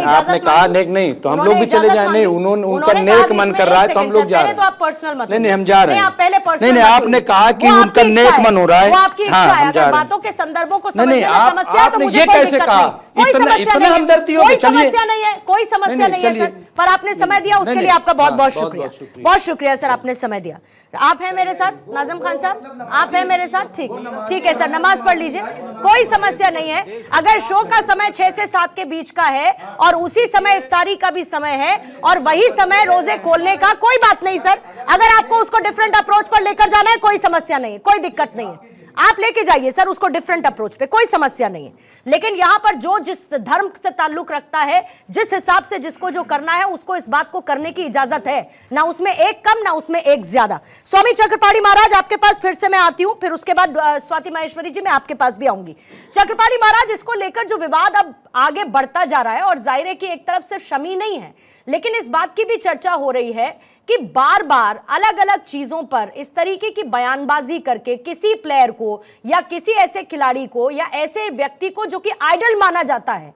आपने कहा नेक नहीं तो हम लोग भी चले जाएं? नहीं, उनका नेक मन कर रहा है तो हम लोग जा रहे हैं। तो आप पर्सनल मत, नहीं हम जा रहे हैं। आप पहले पर्सनल नहीं आपने कहा कि उनका नेक मन हो रहा है, वो आपकी इच्छा है। अगर हाँ, बातों के संदर्भों को समझने नहीं में समस्या है तो मुझे ये कोई कैसे दिक्कत कहा? नहीं। इतना हमदर्दी हो, कोई चलिए। समस्या नहीं है, कोई समस्या नहीं है सर, पर आपने समय दिया उसके लिए आपका बहुत बहुत शुक्रिया। बहुत शुक्रिया सर, आपने समय दिया। आप हैं मेरे साथ नाज़िम खान साहब, आप हैं मेरे साथ? ठीक है सर, नमाज पढ़ लीजिए, कोई समस्या नहीं है। अगर शो का समय 6 से 7 के बीच का है और उसी समय इफ्तारी का भी समय है और वही समय रोजे खोलने का, कोई बात नहीं सर। अगर आपको उसको डिफरेंट अप्रोच पर लेकर जाना है, कोई समस्या नहीं है, कोई दिक्कत नहीं है, आप लेके जाइए सर उसको डिफरेंट अप्रोच पे, कोई समस्या नहीं है। लेकिन यहां पर जो जिस धर्म से ताल्लुक रखता है, जिस हिसाब से जिसको जो करना है, उसको इस बात को करने की इजाजत है, ना उसमें एक कम ना उसमें एक ज्यादा। स्वामी चक्रपाणी महाराज, आपके पास फिर से मैं आती हूं, फिर उसके बाद स्वाति महेश्वरी जी मैं आपके पास भी आऊंगी। चक्रपाणी महाराज, इसको लेकर जो विवाद अब आगे बढ़ता जा रहा है, और जाहिर है कि एक तरफ सिर्फ शमी नहीं है, लेकिन इस बात की भी चर्चा हो रही है कि बार बार अलग अलग चीजों पर इस तरीके की बयानबाजी करके किसी प्लेयर को या किसी ऐसे खिलाड़ी को या ऐसे व्यक्ति को जो कि आइडल माना जाता है,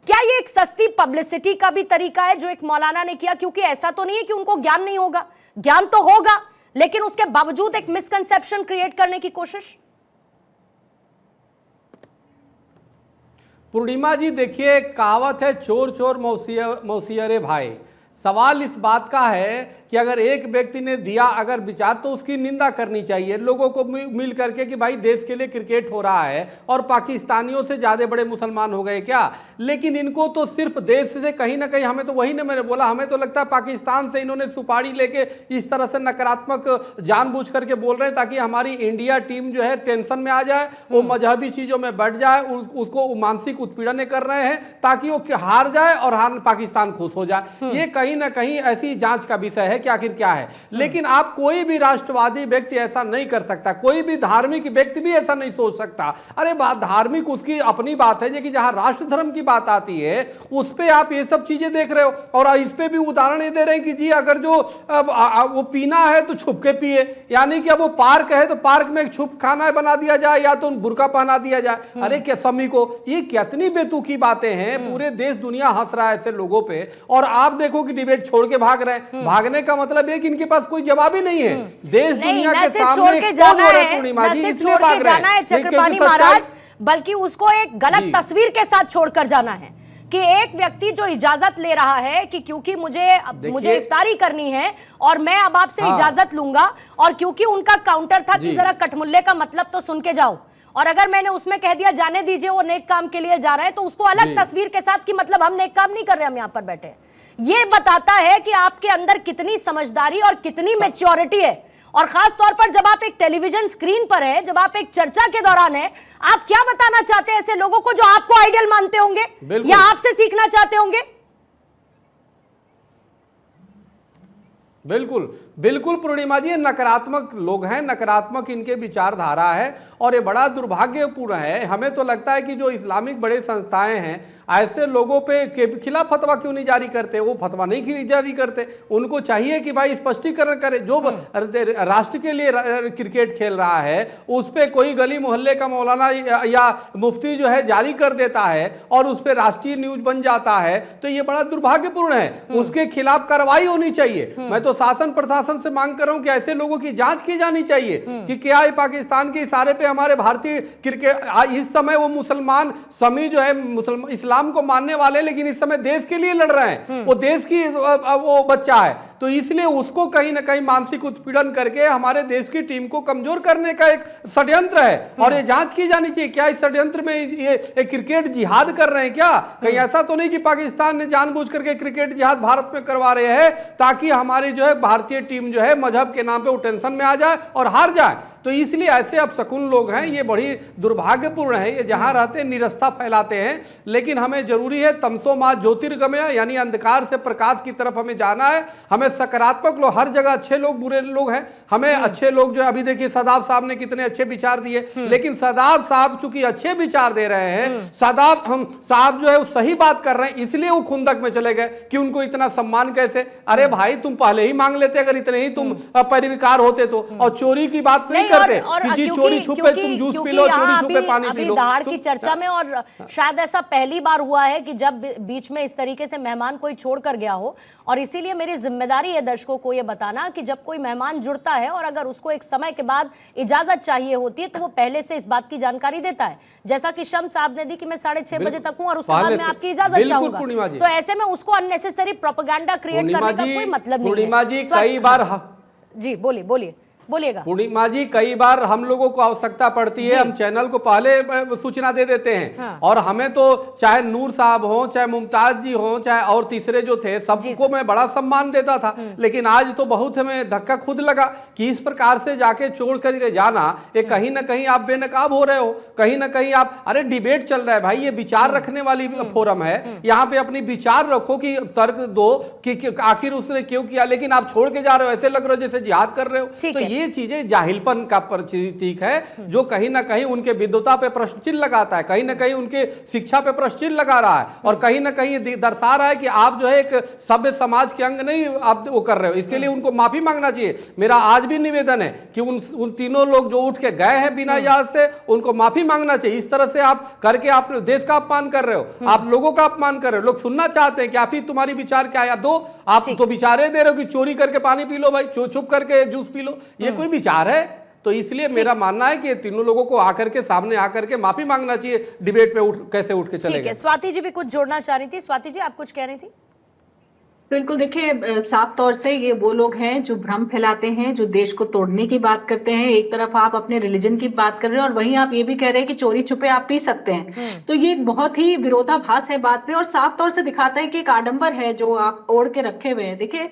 क्या ये एक सस्ती पब्लिसिटी का भी तरीका है जो एक मौलाना ने किया? क्योंकि ऐसा तो नहीं है कि उनको ज्ञान नहीं होगा, ज्ञान तो होगा, लेकिन उसके बावजूद एक मिसकंसेप्शन क्रिएट करने की कोशिश। पूर्णिमा जी देखिए, कहावत है चोर चोर मौसियरे भाई। सवाल इस बात का है कि अगर एक व्यक्ति ने दिया अगर विचार तो उसकी निंदा करनी चाहिए, लोगों को मिल करके कि भाई देश के लिए क्रिकेट हो रहा है और पाकिस्तानियों से ज़्यादा बड़े मुसलमान हो गए क्या? लेकिन इनको तो सिर्फ देश से कहीं ना कहीं, हमें तो वही ना मैंने बोला, हमें तो लगता है पाकिस्तान से इन्होंने सुपारी लेके इस तरह से नकारात्मक जानबूझ करके बोल रहे हैं ताकि हमारी इंडिया टीम जो है टेंशन में आ जाए, वो मजहबी चीज़ों में बढ़ जाए, उसको मानसिक उत्पीड़न कर रहे हैं ताकि वो हार जाए और पाकिस्तान खुश हो जाए। ये कहीं ना कहीं ऐसी जांच का विषय है कि आखिर क्या है। लेकिन आप कोई भी राष्ट्रवादी व्यक्ति ऐसा नहीं कर सकता, कोई भी धार्मिक व्यक्ति भी ऐसा नहीं सोच सकता। अरे बात धार्मिक उसकी अपनी बात है, लेकिन जहां राष्ट्र धर्म की बात आती है उस पे आप ये सब चीजें देख रहे हो। और इस पे भी उदाहरण ये दे रहे हैं कि जी अगर जो वो पीना है तो छुप के पिए, यानी कि अब वो पार्क है तो पार्क में एक छुप खाना बना दिया जाए या तो बुर्का पहना दिया जाए। अरे क्या समी को, ये कितनी बेतुकी बातें हैं। पूरे देश दुनिया हंस रहा है ऐसे लोगों पे, और आप देखो कि डिबेट छोड़ के भाग रहे हैं। भागने का मतलब है कि इनके पास कोई जवाब ही नहीं है। देश दुनिया के सामने जाना है, छोड़ के जाना है चक्रपाणी महाराज, बल्कि उसको एक गलत तस्वीर के साथ छोड़कर जाना है कि एक व्यक्ति जो इजाजत ले रहा है कि क्योंकि मुझे इफ्तारी करनी है और मैं अब आपसे इजाजत लूंगा, और क्योंकि उनका काउंटर था कि जरा कठमुल्ले का मतलब तो सुन के जाओ, और अगर मैंने उसमें कह दिया जाने दीजिए वो नेक काम के लिए जा रहे हैं, तो उसको अलग तस्वीर के साथ कि मतलब हम नेक काम नहीं कर रहे, हम यहां पर बैठे हैं। ये बताता है कि आपके अंदर कितनी समझदारी और कितनी मैच्योरिटी है। और खास तौर पर जब आप एक टेलीविजन स्क्रीन पर है, जब आप एक चर्चा के दौरान है, आप क्या बताना चाहते हैं ऐसे लोगों को जो आपको आइडियल मानते होंगे या आपसे सीखना चाहते होंगे? बिल्कुल बिल्कुल पूर्णिमा जी, ये नकारात्मक लोग हैं, नकारात्मक इनके विचारधारा है और ये बड़ा दुर्भाग्यपूर्ण है। हमें तो लगता है कि जो इस्लामिक बड़े संस्थाएं हैं ऐसे लोगों पे के खिलाफ फतवा क्यों नहीं जारी करते, वो फतवा नहीं जारी करते। उनको चाहिए कि भाई स्पष्टीकरण करे, जो राष्ट्र के लिए क्रिकेट खेल रहा है उस पर कोई गली मोहल्ले का मौलाना या मुफ्ती जो है जारी कर देता है और उस पर राष्ट्रीय न्यूज बन जाता है, तो ये बड़ा दुर्भाग्यपूर्ण है। उसके खिलाफ कार्रवाई होनी चाहिए। मैं तो शासन प्रशासन से मांग कर रहा हूं कि ऐसे लोगों की जांच की जानी चाहिए कि क्या पाकिस्तान के इशारे पे हमारे भारतीय क्रिकेट, इस समय वो मुसलमान शमी जो है मुसलमान इस्लाम को मानने वाले, लेकिन इस समय देश के लिए लड़ रहे हैं, वो देश की वो बच्चा है, तो इसलिए उसको कहीं ना कहीं मानसिक उत्पीड़न करके हमारे देश की टीम को कमजोर करने का एक षड्यंत्र है और ये जांच की जानी चाहिए। क्या इस षड्यंत्र में ये क्रिकेट जिहाद कर रहे हैं क्या? कहीं ऐसा तो नहीं कि पाकिस्तान ने जानबूझ करके क्रिकेट जिहाद भारत में करवा रहे हैं ताकि हमारी जो है भारतीय टीम जो है मजहब के नाम पे वो टेंशन में आ जाए और हार जाए? तो इसलिए ऐसे अपशकुन लोग हैं, ये बड़ी दुर्भाग्यपूर्ण है। ये जहां रहते हैं निरस्ता फैलाते हैं, लेकिन हमें जरूरी है तमसो मा ज्योतिर्गमय, यानी अंधकार से प्रकाश की तरफ हमें जाना है। हमें सकारात्मक लोग, हर जगह अच्छे लोग बुरे लोग हैं, हमें अच्छे लोग जो अभी देखिए सदाब साहब ने कितने अच्छे विचार दिए, लेकिन सदाब साहब चूंकि अच्छे विचार दे रहे हैं, सदाब हम साहब जो है वो सही बात कर रहे हैं, इसलिए वो खुंदक में चले गए कि उनको इतना सम्मान कैसे। अरे भाई तुम पहले ही मांग लेते अगर इतने ही तुम परिविकार होते तो। और चोरी की बात नहीं करते कि जी चोरी छुपे तुम जूस पी लो, चोरी छुपे पानी पी लो। दहाड़ की चर्चा में, और शायद ऐसा पहली बार हुआ है कि जब बीच में इस तरीके से मेहमान कोई छोड़ कर गया हो, और इसीलिए मेरी जिम्मेदारी है दर्शकों को यह बताना कि जब कोई मेहमान जुड़ता है और अगर उसको एक समय के बाद इजाजत चाहिए होती है तो वो पहले से इस बात की जानकारी देता है, जैसा कि शम्स साहब ने दी कि मैं 6:30 बजे तक हूं और उसके बाद मैं आपकी इजाजत चाहूंगा। तो ऐसे में उसको अननेसेसरी प्रोपेगेंडा क्रिएट करने का कोई मतलब नहीं है। पूर्णिमा जी कई बार जी बोलिएगा। पूर्णिमा जी कई बार हम लोगों को आवश्यकता पड़ती है, हम चैनल को पहले सूचना दे देते हैं। हाँ। और हमें तो चाहे नूर साहब हो, चाहे मुमताज जी हो, चाहे और तीसरे जो थे, सबको मैं बड़ा सम्मान देता था। लेकिन आज तो बहुत हमें धक्का खुद लगा कि इस प्रकार से जाके छोड़ करके जाना, ये कहीं ना कहीं आप बेनकाब हो रहे हो, कहीं ना कहीं आप, अरे डिबेट चल रहा है भाई, ये विचार रखने वाली फोरम है, यहाँ पे अपनी विचार रखो कि तर्क दो कि आखिर उसने क्यों किया, लेकिन आप छोड़ के जा रहे हो, ऐसे लग रहा हो जैसे जिहाद कर रहे हो। तो ये चीजें जाहिलपन का प्रतीक है जो कहीं ना कहीं उनके विद्वता पे प्रश्न चिन्ह लगाता है, कहीं ना कहीं उनके शिक्षा पे प्रश्न चिन्ह लगा रहा है, और कहीं ना कहीं दर्शा रहा है कि आप जो है एक सभ्य समाज के अंग नहीं आप वो कर रहे हो। इसके लिए उनको माफी मांगना चाहिए। मेरा आज भी निवेदन है कि उन तीनों लोग जो उठ के गए हैं बिना इजाजत से, उनको माफी मांगना चाहिए। इस तरह से आप करके आप देश का अपमान कर रहे हो, आप लोगों का अपमान कर रहे हो। लोग सुनना चाहते हैं कि आप ही तुम्हारी विचार क्या है, दो आप तो विचारे दे रहे हो कि चोरी करके पानी पी लो भाई, चुप करके जूस पी लो, ये कोई विचार है? तो इसलिए मेरा मानना है कि तीनों लोगों को आकर के सामने आकर के माफी मांगना चाहिए। डिबेट पे कैसे उठ के चले गए। स्वाति जी भी कुछ जोड़ना चाह रही थी। स्वाति जी आप कुछ कह रही थी। बिल्कुल, देखिए साफ तौर से ये वो लोग हैं जो भ्रम फैलाते हैं, जो देश को तोड़ने की बात करते हैं। एक तरफ आप अपने रिलीजन की बात कर रहे हैं और वहीं आप ये भी कह रहे हैं कि चोरी छुपे आप पी सकते हैं। तो ये बहुत ही विरोधाभास है बात पे, और साफ तौर से दिखाता है कि एक आडंबर है जो आप ओढ़ के रखे हुए हैं। देखिए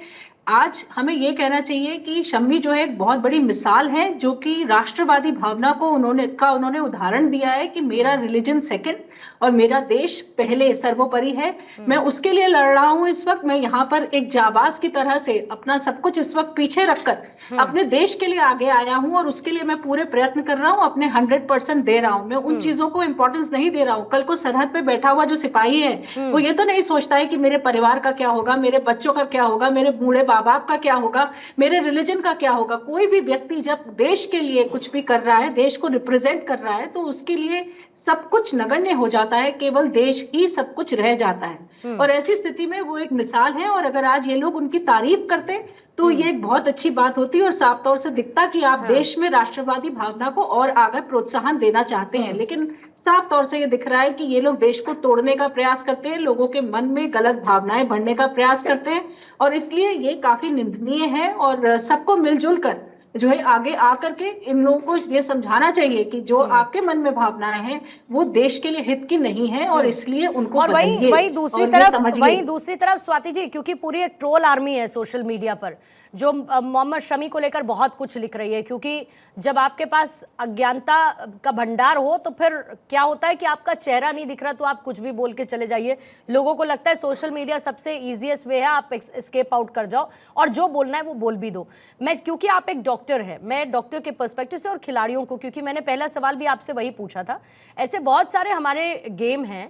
आज हमें ये कहना चाहिए कि शम्मी जो है एक बहुत बड़ी मिसाल है, जो कि राष्ट्रवादी भावना को उन्होंने उदाहरण दिया है कि मेरा रिलीजन सेकंड और मेरा देश पहले सर्वोपरि है। मैं उसके लिए लड़ रहा हूं इस वक्त। मैं यहाँ पर एक जाबाज की तरह से अपना सब कुछ इस वक्त पीछे रखकर अपने देश के लिए आगे आया हूं, और उसके लिए मैं पूरे प्रयत्न कर रहा हूं, अपने 100% दे रहा हूं। मैं उन चीजों को इंपॉर्टेंस नहीं दे रहा हूं। कल को सरहद पे बैठा हुआ जो सिपाही है वो ये तो नहीं सोचता है कि मेरे परिवार का क्या होगा, मेरे बच्चों का क्या होगा, मेरे बूढ़े माँ बाप का क्या होगा, मेरे रिलीजन का क्या होगा। कोई भी व्यक्ति जब देश के लिए कुछ भी कर रहा है, देश को रिप्रेजेंट कर रहा है, तो उसके लिए सब कुछ नगण्य हो जाता है, केवल देश ही सब कुछ रह जाता है। और ऐसी स्थिति में वो एक मिसाल है, और अगर आज ये लोग उनकी तारीफ करते तो ये एक बहुत अच्छी बात होती है, और साफ तौर से दिखता कि आप देश में राष्ट्रवादी भावना को और आगे प्रोत्साहन देना चाहते हैं। लेकिन साफ तौर से ये दिख रहा है कि ये लोग देश को तोड़ने का प्रयास करते हैं, लोगों के मन में गलत भावनाएं भरने का प्रयास करते हैं, और इसलिए ये काफी निंदनीय है। और सबको मिलजुल कर जो है आगे आकर के इन लोगों को ये समझाना चाहिए कि जो आपके मन में भावनाएं हैं वो देश के लिए हित की नहीं है और इसलिए उनको और बदलिए वही दूसरी तरफ स्वाति जी, क्योंकि पूरी एक ट्रोल आर्मी है सोशल मीडिया पर जो मोहम्मद शमी को लेकर बहुत कुछ लिख रही है, क्योंकि जब आपके पास अज्ञानता का भंडार हो तो फिर क्या होता है कि आपका चेहरा नहीं दिख रहा तो आप कुछ भी बोल के चले जाइए। लोगों को लगता है सोशल मीडिया सबसे इजीएस्ट वे है, आप एस्केप आउट कर जाओ और जो बोलना है वो बोल भी दो। मैं, क्योंकि आप एक डॉक्टर हैं, मैं डॉक्टर के पर्सपेक्टिव से और खिलाड़ियों को, क्योंकि मैंने पहला सवाल भी आपसे वही पूछा था, ऐसे बहुत सारे हमारे गेम हैं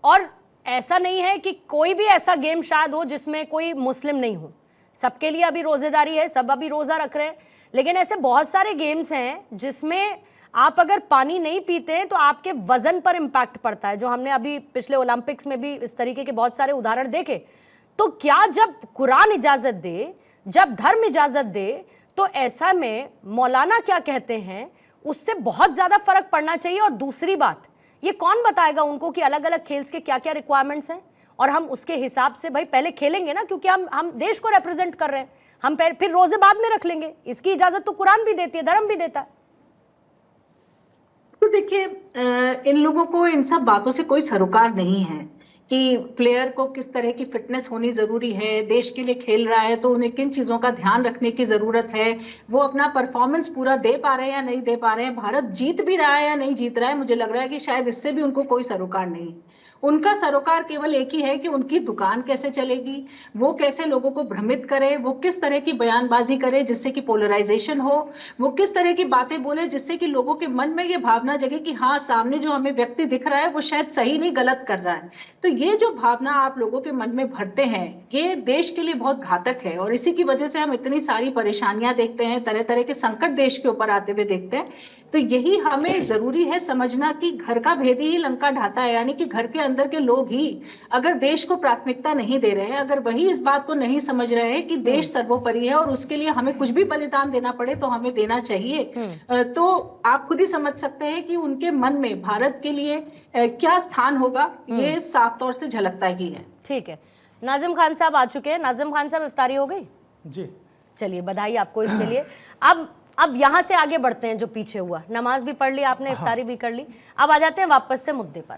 और ऐसा नहीं है कि कोई भी ऐसा गेम शायद हो जिसमें कोई मुस्लिम नहीं हो, सबके लिए अभी रोजेदारी है, सब अभी रोजा रख रहे हैं, लेकिन ऐसे बहुत सारे गेम्स हैं जिसमें आप अगर पानी नहीं पीते हैं तो आपके वजन पर इम्पैक्ट पड़ता है, जो हमने अभी पिछले ओलंपिक्स में भी इस तरीके के बहुत सारे उदाहरण देखे। तो क्या जब कुरान इजाजत दे, जब धर्म इजाजत दे, तो ऐसा में मौलाना क्या कहते हैं उससे बहुत ज्यादा फर्क पड़ना चाहिए। और दूसरी बात, ये कौन बताएगा उनको कि अलग अलग खेल्स के क्या क्या रिक्वायरमेंट्स हैं, और हम उसके हिसाब से भाई पहले खेलेंगे ना, क्योंकि हम देश को रिप्रेजेंट कर रहे हैं, हम फिर रोजे बाद में रख लेंगे। इसकी इजाजत तो कुरान भी देती है, धर्म भी देता है। तो देखिए, इन लोगों को इन सब बातों से कोई सरोकार नहीं है कि प्लेयर को किस तरह की फिटनेस होनी जरूरी है, देश के लिए खेल रहा है तो उन्हें किन चीजों का ध्यान रखने की जरूरत है, वो अपना परफॉर्मेंस पूरा दे पा रहे हैं या नहीं दे पा रहे हैं, भारत जीत भी रहा है या नहीं जीत रहा है। मुझे लग रहा है कि शायद इससे भी उनको कोई सरोकार नहीं। उनका सरोकार केवल एक ही है कि उनकी दुकान कैसे चलेगी, वो कैसे लोगों को भ्रमित करे, वो किस तरह की बयानबाजी करे जिससे कि पोलराइजेशन हो, वो किस तरह की बातें बोले जिससे कि लोगों के मन में ये भावना जगे कि हाँ, सामने जो हमें व्यक्ति दिख रहा है वो शायद सही नहीं गलत कर रहा है। तो ये जो भावना आप लोगों के मन में भरते हैं ये देश के लिए बहुत घातक है, और इसी की वजह से हम इतनी सारी परेशानियां देखते हैं, तरह तरह के संकट देश के ऊपर आते हुए देखते हैं। तो यही हमें जरूरी है समझना कि घर का भेदी ही लंका ढाता है, यानी कि घर के अंदर के लोग ही अगर देश को प्राथमिकता नहीं दे रहे हैं, अगर वही इस बात को नहीं समझ रहे हैं कि देश सर्वोपरि है और उसके लिए हमें कुछ भी बलिदान देना पड़े तो हमें देना चाहिए, तो आप खुद ही समझ सकते हैं कि उनके मन में भारत के लिए क्या स्थान होगा, ये साफ तौर से झलकता ही है। ठीक है, नाजिम खान साहब आ चुके हैं। नाजिम खान साहब, इफ्तारी हो गई? जी, चलिए, बधाई आपको इसके लिए। अब यहाँ से आगे बढ़ते हैं, जो पीछे हुआ, नमाज भी पढ़ ली आपने, इफ्तारी भी कर ली, अब आ जाते हैं वापस से मुद्दे पर।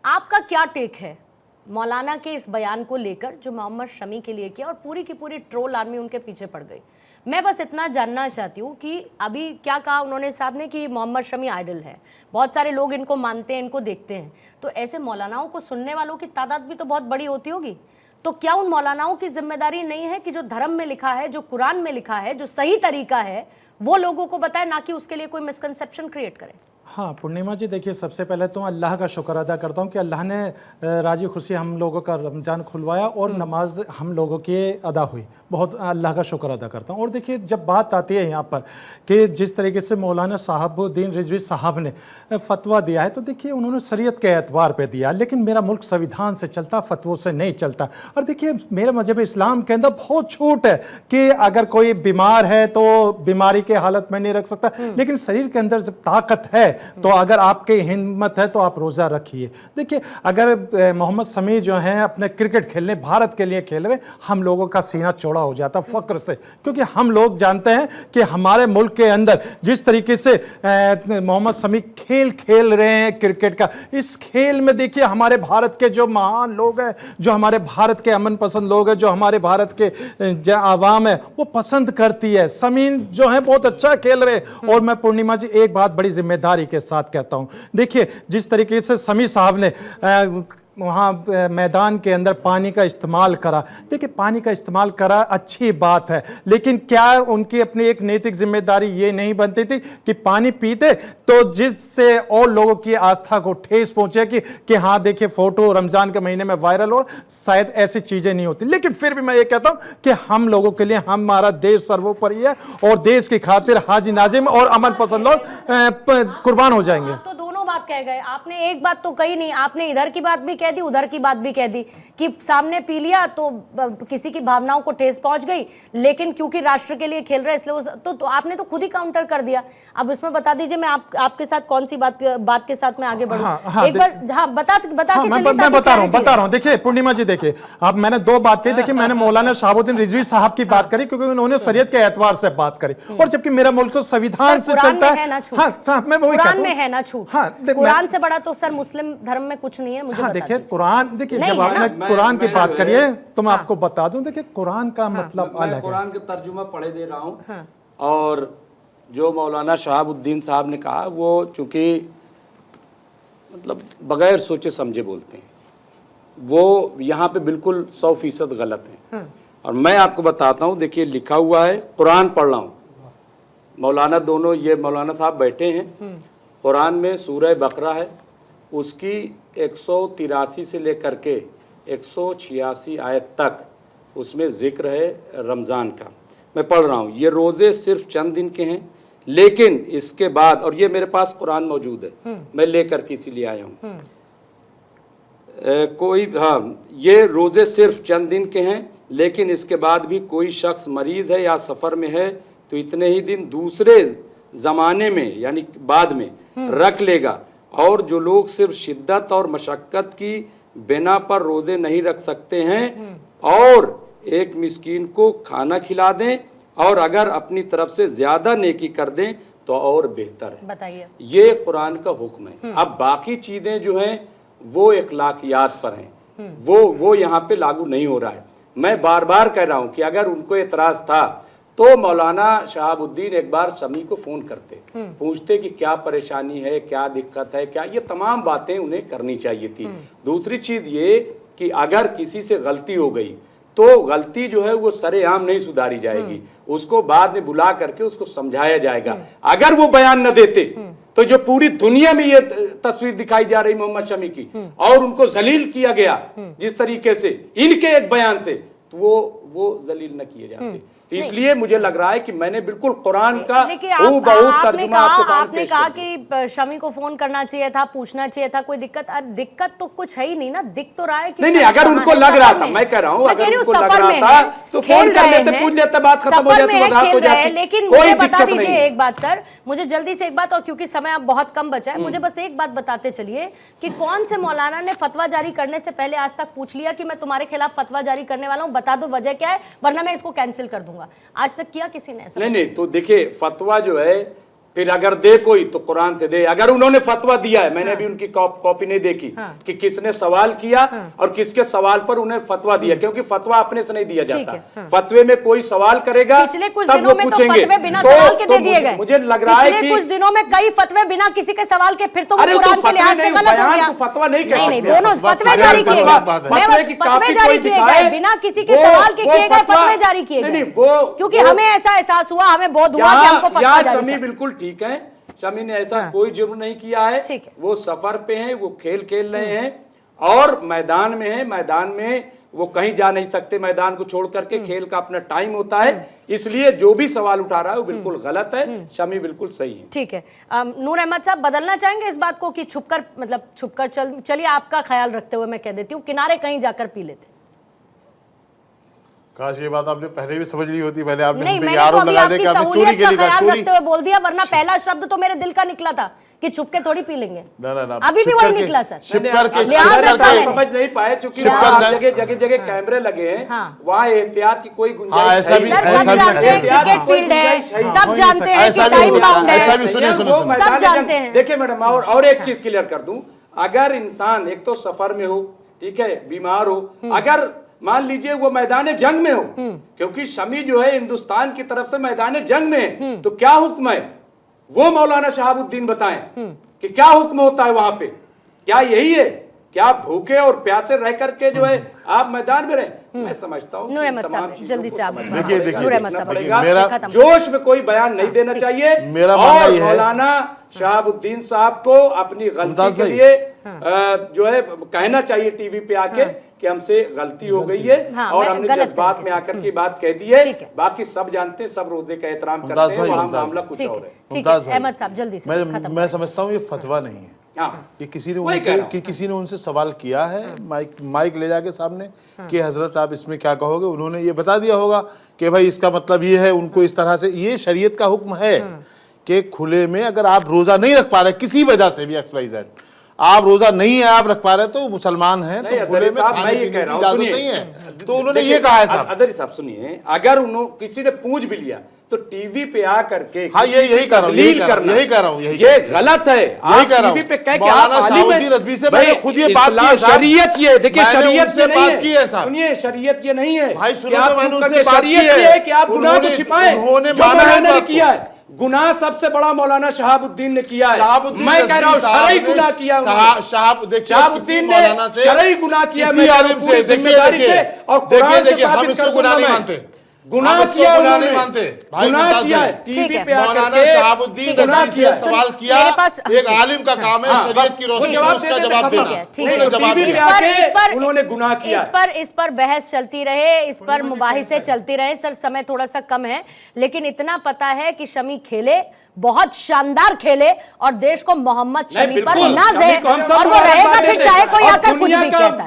आपका क्या टेक है मौलाना के इस बयान को लेकर जो मोहम्मद शमी के लिए किया और पूरी की पूरी ट्रोल आर्मी उनके पीछे पड़ गई? मैं बस इतना जानना चाहती हूँ कि अभी क्या कहा उन्होंने साहब ने कि मोहम्मद शमी आइडल है, बहुत सारे लोग इनको मानते हैं, इनको देखते हैं, तो ऐसे मौलानाओं को सुनने वालों की तादाद भी तो बहुत बड़ी होती होगी। तो क्या उन मौलानाओं की जिम्मेदारी नहीं है कि जो धर्म में लिखा है, जो कुरान में लिखा है, जो सही तरीका है, वो लोगों को बताए, ना कि उसके लिए कोई मिसकंसेप्शन क्रिएट करे? हाँ पूर्णिमा जी, देखिए सबसे पहले तो अल्लाह का शुक्र अदा करता हूँ कि अल्लाह ने राजी खुशी हम लोगों का रमज़ान खुलवाया और नमाज हम लोगों की अदा हुई, बहुत अल्लाह का शुक्र अदा करता हूँ। और देखिए जब बात आती है यहाँ पर कि जिस तरीके से मौलाना साहबुद्दीन रिजवी साहब ने फतवा दिया है, तो देखिए उन्होंने शरीयत के एतबार पे दिया, लेकिन मेरा मुल्क संविधान से चलता, फतवों से नहीं चलता। और देखिए मेरे मजहब इस्लाम के अंदर बहुत छूट है कि अगर कोई बीमार है तो बीमारी के हालत में नहीं रख सकता, लेकिन शरीर के अंदर जब ताकत है तो अगर आपकी हिम्मत है तो आप रोज़ा रखिए। देखिए अगर मोहम्मद शमी जो हैं अपने क्रिकेट खेलने भारत के लिए खेल रहे, हम लोगों का सीना चौड़ा हो जाता फख्र से, क्योंकि हम लोग जानते हैं कि हमारे मुल्क के अंदर जिस तरीके से मोहम्मद शमी खेल खेल रहे हैं क्रिकेट का, इस खेल में देखिए हमारे भारत के जो महान लोग हैं, जो हमारे भारत के अमन पसंद लोग हैं, जो हमारे भारत के आवाम है वो पसंद करती है। शमी जो है बहुत अच्छा खेल रहे। और मैं पूर्णिमा जी एक बात बड़ी जिम्मेदारी के साथ कहता हूं, देखिए जिस तरीके से शमी साहब ने वहाँ मैदान के अंदर पानी का इस्तेमाल करा, देखिए पानी का इस्तेमाल करा अच्छी बात है, लेकिन क्या उनकी अपनी एक नैतिक जिम्मेदारी ये नहीं बनती थी कि पानी पीते तो जिससे और लोगों की आस्था को ठेस पहुंचे कि हाँ देखिए फोटो रमज़ान के महीने में वायरल हो, शायद ऐसी चीज़ें नहीं होती। लेकिन फिर भी मैं ये कहता हूँ कि हम लोगों के लिए हमारा देश सर्वोपरि है और देश की खातिर हाजी नाजिम और अमन पसंद लोग कुर्बान हो जाएंगे। तो दोनों बात कह गए, आपने एक बात तो कही नहीं, आपने इधर की बात भी कह दी, उधर की बात भी कह दी कि सामने पी लिया तो किसी की भावनाओं को ठेस पहुंच गई, लेकिन क्योंकि राष्ट्र के लिए खेल रहे इसलिए तो आपने तो खुद ही काउंटर कर दिया। अब इसमें बता दीजिए मैं आपके साथ कौन सी बात के साथ मैं आगे बढ़ूं। एक बार बता के चलिए। मैं बता रहा हूं। देखिए पूर्णिमा जी, देखिए अब मैंने दो बात कही। देखिए मैंने मौलाना शहाबुद्दीन रिजवी साहब की बात करी क्योंकि उन्होंने शरीयत के एतबार से बात करी, और जबकि मेरा मुल्क तो संविधान से चलता है। हाँ, मैं वही कुरान में है ना छूट। हाँ, कुरान से बड़ा तो सर मुस्लिम धर्म में कुछ नहीं है। मुझे हाँ, देखिए कुरान, देखिए जब आपने कुरान की बात करी है तो मैं आपको बता दूं, देखिए कुरान का मतलब अलग है। कुरान का तर्जुमा पढ़े दे रहा हूँ, और जो मौलाना शहाबुद्दीन साहब ने कहा वो चूंकि मतलब बगैर सोचे समझे बोलते हैं, वो यहाँ पे बिल्कुल 100% गलत है। और मैं आपको बताता हूँ, देखिए लिखा हुआ है, कुरान पढ़ रहा हूँ, मौलाना दोनों ये मौलाना साहब बैठे हैं, कुरान में सूरह बकरा है, उसकी 183 से लेकर के 186 आयत तक उसमें ज़िक्र है रमज़ान का। मैं पढ़ रहा हूँ, ये रोज़े सिर्फ चंद दिन के हैं, लेकिन इसके बाद, और ये मेरे पास कुरान मौजूद है, मैं लेकर के इसीलिए आया हूँ, ये रोज़े सिर्फ चंद दिन के हैं, लेकिन इसके बाद भी कोई शख्स मरीज़ है या सफ़र में है तो इतने ही दिन दूसरे ज़माने में यानी बाद में रख लेगा। और जो लोग सिर्फ शिद्दत और मशक्क़त की बिना पर रोज़े नहीं रख सकते हैं और एक मिस्कीन को खाना खिला दें, और अगर अपनी तरफ से ज़्यादा नेकी कर दें तो और बेहतर है। बताइए, ये कुरान का हुक्म है। अब बाकी चीज़ें जो हैं वो इखलाकियात पर हैं, वो यहाँ पे लागू नहीं हो रहा है। मैं बार बार कह रहा हूँ कि अगर उनको एतराज़ था तो मौलाना शहाबुद्दीन एक बार शमी को फ़ोन करते, पूछते कि क्या परेशानी है, क्या दिक्कत है, क्या, ये तमाम बातें उन्हें करनी चाहिए थी। दूसरी चीज़ ये कि अगर किसी से गलती हो गई तो गलती जो है वो सरेआम नहीं सुधारी जाएगी, उसको बाद में बुला करके उसको समझाया जाएगा। अगर वो बयान न देते तो जो पूरी दुनिया में ये तस्वीर दिखाई जा रही मोहम्मद शमी की, और उनको जलील किया गया जिस तरीके से इनके एक बयान से, तो वो जलील न किए जाते। तो इसलिए मुझे लग रहा है कि मैंने बिल्कुल कुरान का तर्जुमा आपने कहा कि शमी को फोन करना चाहिए था, पूछना चाहिए था, कोई दिक्कत तो कुछ है ही नहीं ना, दिख तो रहा है कि नहीं, अगर उनको लग रहा था, मैं कह रहा हूँ अगर उनको लग रहा था तो फोन कर लेते, पूछ लेते, बात खत्म हो जाती, रात हो जाती। लेकिन मुझे बता दीजिए एक बात सर, मुझे जल्दी से एक बात, और क्योंकि समय अब बहुत कम बचा है, मुझे बस एक बात बताते चलिए कि कौन से मौलाना ने फतवा जारी करने से पहले आज तक पूछ लिया कि मैं तुम्हारे खिलाफ फतवा जारी करने वाला हूँ, बता दो वजह क्या है, वरना मैं इसको कैंसिल कर दूंगा। आज तक किया किसी ने ऐसा? नहीं, तो देखिए फतवा जो है फिर अगर दे कोई तो कुरान से दे। अगर उन्होंने फतवा दिया है, मैंने भी उनकी कॉपी नहीं देखी कि किसने सवाल किया और किसके सवाल पर उन्हें फतवा दिया, क्योंकि फतवा अपने से नहीं दिया जाता। फतवे में कोई सवाल करेगा तब वो पूछेंगे। तो मुझे लग रहा है कि कुछ दिनों में कई फतवे बिना किसी के सवाल के, फिर तो कुरान के लिहाज से गलत हो गया। फतवा नहीं कह सकते, दोनों फतवे जारी किए गए, बिना किसी के सवाल के किए गए फतवे जारी किए गए, क्योंकि हमें ऐसा एहसास हुआ, हमें बहुत हुआ कि हमको फतवा जारी शमी बिल्कुल ठीक है, शमी ने ऐसा कोई जुर्म नहीं किया है, वो सफर पे हैं, वो खेल खेल रहे हैं और मैदान में है, मैदान में वो कहीं जा नहीं सकते, मैदान को छोड़ करके खेल का अपना टाइम होता है, इसलिए जो भी सवाल उठा रहा है वो बिल्कुल गलत है, शमी बिल्कुल सही है। ठीक है, नूर अहमद साहब बदलना चाहेंगे इस बात को कि छुपकर चलिए आपका ख्याल रखते हुए मैं कह देती हूँ, किनारे कहीं जाकर पी लेते। काश ये बात आपने पहले भी समझ ली होती, पहले आपने नहीं, मैंने तो अभी आपकी सहूलियत का ख्याल रखते हुए बोल दिया, वरना पहला शब्द तो मेरे दिल का निकला था कि छुपके थोड़ी पी लेंगे। ना, अभी भी वही निकला सर। समझ नहीं पाए क्योंकि जगह जगह कैमरे लगे हैं, वहाँ एहतियात की कोई गुंजाइश क्रिकेट फील्ड है, सब जानते हैं कि टाइम बाउंड है, सब जानते हैं। देखिए मैडम, और एक चीज क्लियर कर दूं, अगर इंसान एक तो सफर में हो, ठीक है, बीमार हो, अगर मान लीजिए वो मैदान जंग में हो, क्योंकि शमी जो है हिंदुस्तान की तरफ से मैदान जंग में है, तो क्या हुक्म है वो मौलाना शहाबुद्दीन बताएं कि क्या हुक्म होता है वहां पे, क्या यही है, क्या भूखे और प्यासे रह करके जो है आप मैदान में रहे? मैं समझता हूँ जल्दी से आप देखिए, जोश में कोई बयान नहीं देना चाहिए, और मौलाना शहाबुद्दीन साहब को अपनी गलती के लिए जो है कहना चाहिए टीवी पे आके कि हमसे गलती हो गई है, और हमने जज्बात में आकर की बात कह दी है, बाकी सब जानते हैं, सब रोजे का एहतराम करते हैं, वहाँ मामला कुछ और है। अहमद साहब जल्दी से मैं समझता हूँ ये फतवा नहीं है, हाँ। कि किसी ने वही कह उनसे रहा हूं। कि किसी ने उनसे सवाल किया है माइक ले जाके सामने कि हजरत आप इसमें क्या कहोगे, उन्होंने ये बता दिया होगा कि भाई इसका मतलब ये है, उनको इस तरह से, ये शरीयत का हुक्म है कि खुले में अगर आप रोजा नहीं रख पा रहे किसी वजह से भी XYZ, आप रोजा नहीं है आप रख पा रहे तो मुसलमान हैं, नहीं, तो खुले अजहरी में साहब, खाने मैं ये पीने कह की रहा हूं, इजाजत सुनिए। नहीं है, तो उन्होंने देखिए, ये कहा है साहब। अजहरी साहब सुनिए, अगर किसी ने पूछ भी लिया तो टीवी पे आ करके हाँ, यही कर रहा हूँ, यही कर रहा हूँ, ये गलत है। आप कह रहा टीवी हूँ। पे कह के मौलाना आप आलिम शहाबुद्दीन हैं। रज़वी से भाई, मैंने खुद ये बात की है इस्लाम, साहब। शरीयत ये देखिए, मैंने शरीयत उनसे ये नहीं बात की है साहब। सुनिए, शरीयत ये नहीं है भाई, कि सुनो आप तो मैंने चुप उनसे करके, बात शरीयत की है। ये है कि आप गुनाह को उन्होंने छिपाएं। माना जो है इस मौलाना ने बात को। किया है, गुनाह सबसे बड़ा मौलाना शहाबुद्दीन ने किया है। शहाबुद्दीन मैं कह रहा हूँ रज़वी साहब शरई ने गुनाह किया उन्होंने। देखिए, शहाबुद्दीन किसी मौलाना ने से, शरई गुनाह किया, किसी मैं कह रहा हूं, आलिम पूरी से, जिम्मेदारी से और कुरान से देखिए, हम साबित इसको कर गुनाह दूंगा नहीं मैं। मानते, गुनाह हम इसको किया गुनाह उन्होंने, नहीं मानते। भाई गुनाह मुमताज किया है, भाई, टीवी ठीक है। पे आकर मौलाना के शहाबुद्दीन गुनाह रज़वी किया से है। सवाल किया, मेरे पास- एक आलिम का काम है हाँ, शरीयत बस की वो रोशनी में जवाब उसका दे देते, जवाब खत्म। देना, ठीक है। उन्होंने जवाब टीवी पे दिया। आके उन्होंने गुनाह किया है। इस पर बहस चलती रहे, इस पर मुबाहिसे चलती रहे। सर, समय थोड़ा सा कम है, लेकिन इतना पता है कि शमी खेले, बहुत शानदार खेले, और देश को मोहम्मद नहीं, शमी पर बिल्कुल, नाज शमी है, को हम सब और वो मुबारकबाद रहेगा फिर देते चाहे हैं। कोई और आकर कुछ दुनिया भी का कहता है।